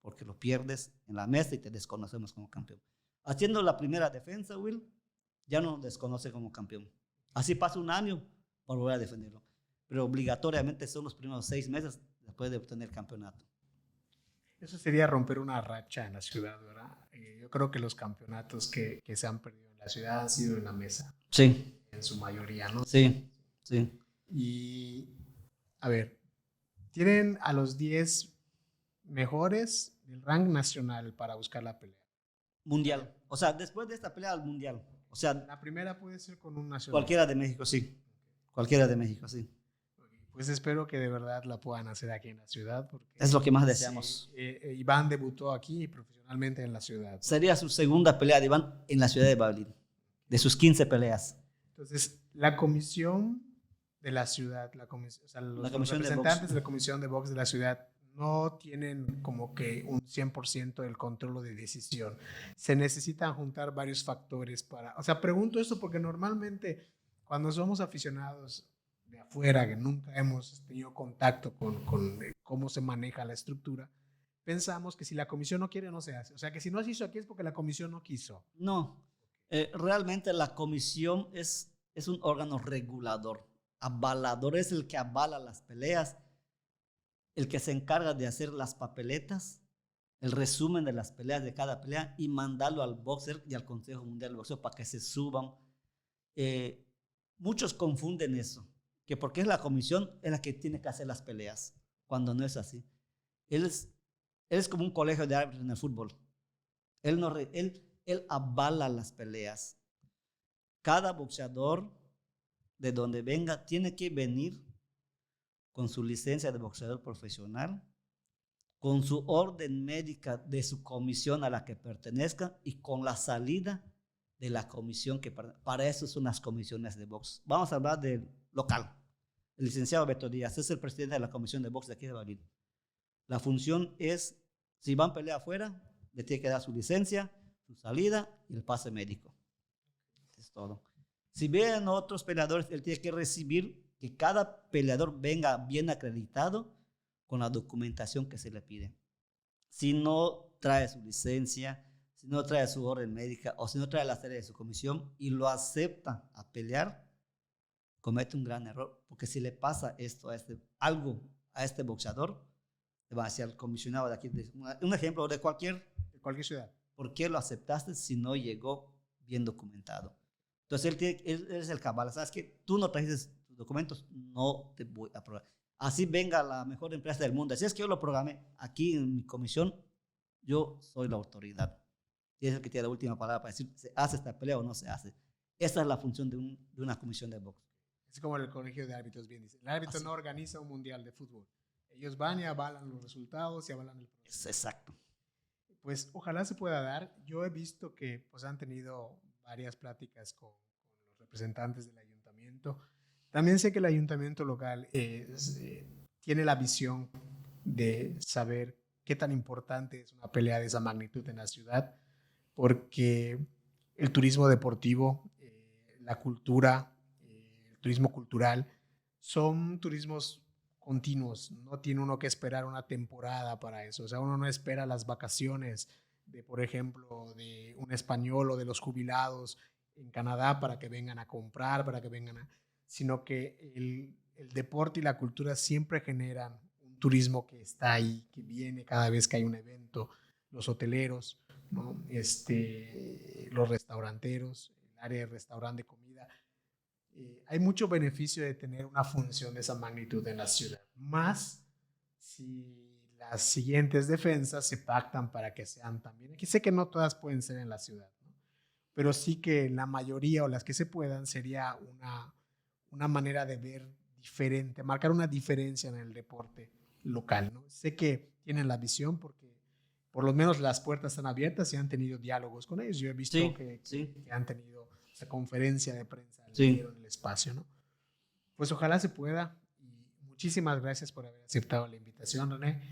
Porque lo pierdes en la mesa y te desconocemos como campeón. Haciendo la primera defensa, Will, ya no nos desconoce como campeón. Así pasa un año por volver a defenderlo. Pero obligatoriamente son los primeros 6 meses después de obtener el campeonato. Eso sería romper una racha en la ciudad, ¿verdad? Yo creo que los campeonatos que se han perdido en la ciudad han sido en la mesa. Sí. En su mayoría, ¿no? Sí, sí. Y, a ver, tienen a los 10 mejores del rank nacional para buscar la pelea. Mundial. O sea, después de esta pelea al mundial. O sea, la primera puede ser con un nacional. Cualquiera de México, sí. Cualquiera de México, sí. Pues espero que de verdad la puedan hacer aquí en la ciudad. Porque es lo que más deseamos. Iván debutó aquí profesionalmente en la ciudad. Sería su segunda pelea de Iván en la ciudad de Valladolid, de sus 15 peleas. Entonces, la comisión de la ciudad, los representantes de la comisión de box de la ciudad no tienen como que un 100% del control de decisión. Se necesitan juntar varios factores para... O sea, pregunto esto porque normalmente cuando somos aficionados de afuera, que nunca hemos tenido contacto con cómo se maneja la estructura, pensamos que si la comisión no quiere, no se hace. O sea, que si no se hizo aquí es porque la comisión no quiso. No, realmente la comisión es un órgano regulador. Avalador es el que avala las peleas, el que se encarga de hacer las papeletas, el resumen de las peleas de cada pelea y mandarlo al boxer y al Consejo Mundial de Boxeo para que se suban. Muchos confunden eso, que porque es la comisión es la que tiene que hacer las peleas, cuando no es así. Él es como un colegio de árbitros en el fútbol. Él avala las peleas. Cada boxeador, de donde venga, tiene que venir con su licencia de boxeador profesional, con su orden médica de su comisión a la que pertenezca y con la salida de la comisión que para eso son las comisiones de box. Vamos a hablar del local. El licenciado Beto Díaz es el presidente de la comisión de box de aquí de Valladolid. La función es, si van a pelear afuera, le tiene que dar su licencia, su salida y el pase médico. Es todo. Si vienen otros peleadores, él tiene que recibir que cada peleador venga bien acreditado con la documentación que se le pide. Si no trae su licencia, si no trae su orden médica o si no trae la serie de su comisión y lo acepta a pelear, comete un gran error, porque si le pasa algo a este boxeador, le va a decir al comisionado de aquí, un ejemplo de cualquier ciudad. ¿Por qué lo aceptaste si no llegó bien documentado? Entonces él es el cabal, ¿sabes qué? Tú no trajiste tus documentos, no te voy a aprobar. Así venga la mejor empresa del mundo. Así es que yo lo programé aquí en mi comisión, yo soy la autoridad. Y es el que tiene la última palabra para decir, ¿se hace esta pelea o no se hace? Esa es la función de una comisión de box. Es como el colegio de árbitros bien dice. El árbitro no organiza un mundial de fútbol. Ellos van y avalan los resultados y avalan el proceso. Exacto. Pues ojalá se pueda dar. Yo he visto que pues, han tenido varias pláticas con los representantes del ayuntamiento. También sé que el ayuntamiento local tiene la visión de saber qué tan importante es una pelea de esa magnitud en la ciudad, porque el turismo deportivo, la cultura, el turismo cultural, son turismos continuos. No tiene uno que esperar una temporada para eso. O sea, uno no espera las vacaciones de, por ejemplo, de un español o de los jubilados en Canadá para que vengan a comprar, para que vengan sino que el deporte y la cultura siempre generan un turismo que está ahí, que viene cada vez que hay un evento. Los hoteleros, ¿no? Los restauranteros, área de restaurante, de comida. Hay mucho beneficio de tener una función de esa magnitud en la ciudad, más si las siguientes defensas se pactan para que sean también. Aquí sé que no todas pueden ser en la ciudad, ¿no? Pero sí que la mayoría o las que se puedan sería una manera de ver diferente, marcar una diferencia en el deporte local, ¿no? Sé que tienen la visión porque por lo menos las puertas están abiertas y han tenido diálogos con ellos. Yo he visto Sí, que sí, han tenido esa conferencia de prensa, le sí. dieron el espacio, ¿no? Pues ojalá se pueda. Y muchísimas gracias por haber aceptado la invitación, René.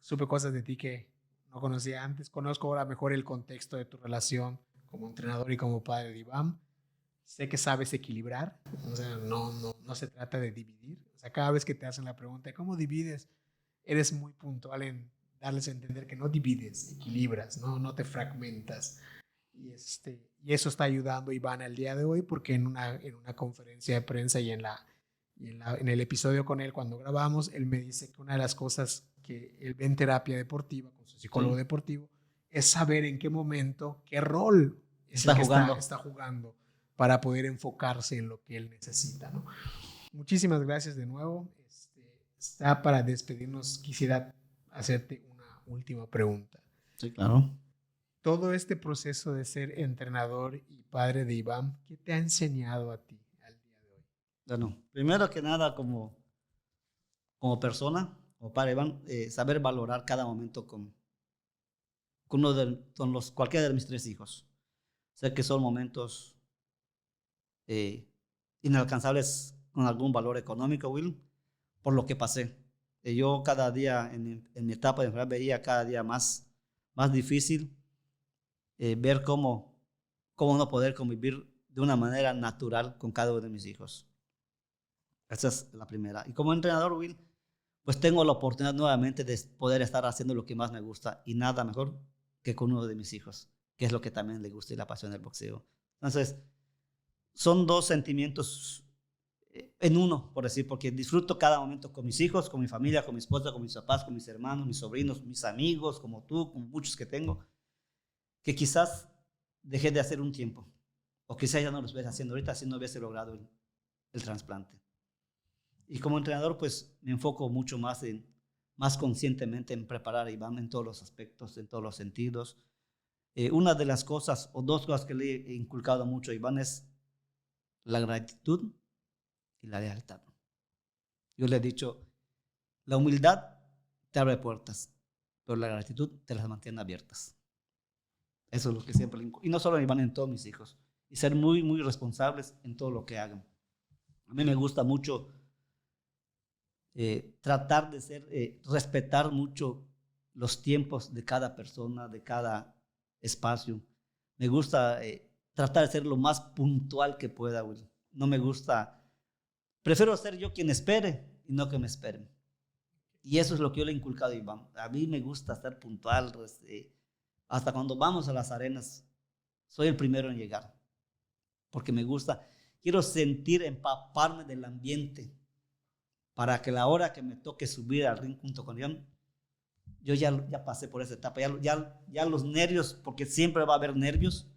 Supe cosas de ti que no conocía antes. Conozco ahora mejor el contexto de tu relación como entrenador y como padre de Iván. Sé que sabes equilibrar, o sea, no se trata de dividir. O sea, cada vez que te hacen la pregunta de cómo divides, eres muy puntual en darles a entender que no divides, equilibras, no te fragmentas. Y eso está ayudando a Iván al día de hoy porque en una conferencia de prensa y en el episodio con él cuando grabamos, él me dice que una de las cosas que él ve en terapia deportiva con su psicólogo deportivo es saber en qué momento, qué rol es el que está jugando para poder enfocarse en lo que él necesita, ¿no? Muchísimas gracias de nuevo. Está para despedirnos, quisiera hacerte una última pregunta. Sí, claro. Todo este proceso de ser entrenador y padre de Iván, ¿qué te ha enseñado a ti al día de hoy? Bueno, primero que nada, como persona, como padre Iván, saber valorar cada momento con cualquiera de mis 3 hijos. Sé que son momentos inalcanzables con algún valor económico, Will, por lo que pasé. Yo cada día en mi etapa de enfermedad veía cada día más difícil ver cómo no poder convivir de una manera natural con cada uno de mis hijos. Esa es la primera. Y como entrenador, Will, pues tengo la oportunidad nuevamente de poder estar haciendo lo que más me gusta y nada mejor que con uno de mis hijos, que es lo que también le gusta y la apasiona del boxeo. Entonces, son 2 sentimientos en uno, por decir, porque disfruto cada momento con mis hijos, con mi familia, con mi esposa, con mis papás, con mis hermanos, mis sobrinos, mis amigos, como tú, con muchos que tengo, que quizás dejé de hacer un tiempo, o quizás ya no lo estuviese haciendo ahorita si no hubiese logrado el trasplante. Y como entrenador, pues me enfoco mucho más conscientemente en preparar a Iván en todos los aspectos, en todos los sentidos. Una de las cosas, o 2 cosas que le he inculcado mucho a Iván es la gratitud y la lealtad. Yo le he dicho, la humildad te abre puertas, pero la gratitud te las mantiene abiertas. Eso es lo que siempre le inculco. Y no solo a Iván, en todos mis hijos. Y ser muy, muy responsables en todo lo que hagan. A mí me gusta mucho tratar de respetar mucho los tiempos de cada persona, de cada espacio. Me gusta tratar de ser lo más puntual que pueda, Will. No me gusta, prefiero ser yo quien espere y no que me esperen. Y eso es lo que yo le he inculcado a Iván. A mí me gusta ser puntual, hasta cuando vamos a las arenas, soy el primero en llegar, porque me gusta, quiero sentir, empaparme del ambiente, para que la hora que me toque subir al ring junto con Iván, yo ya pasé por esa etapa, ya los nervios, porque siempre va a haber nervios,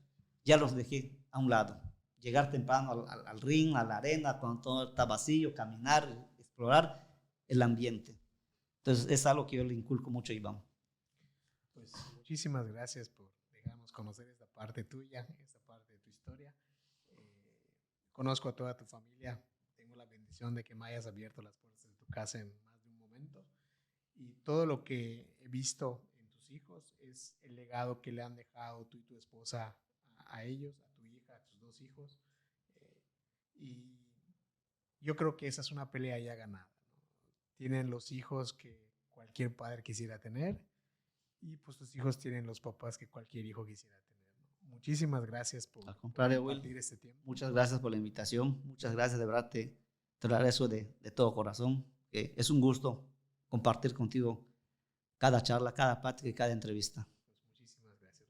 ya los dejé a un lado. Llegar temprano al ring, a la arena, cuando todo está vacío, caminar, explorar el ambiente. Entonces es algo que yo le inculco mucho a Iván. Pues muchísimas gracias por dejarnos conocer esta parte tuya, esta parte de tu historia. Conozco a toda tu familia, tengo la bendición de que me hayas abierto las puertas de tu casa en más de un momento. Y todo lo que he visto en tus hijos es el legado que le han dejado tú y tu esposa a ellos, a tu hija, a tus 2 hijos. Y yo creo que esa es una pelea ya ganada, ¿no? Tienen los hijos que cualquier padre quisiera tener y pues tus hijos tienen los papás que cualquier hijo quisiera tener, ¿no? Muchísimas gracias por compartir este tiempo. Muchas gracias por la invitación. Muchas gracias, de verdad, te lo agradezco de todo corazón. Es un gusto compartir contigo cada charla, cada plática y cada entrevista.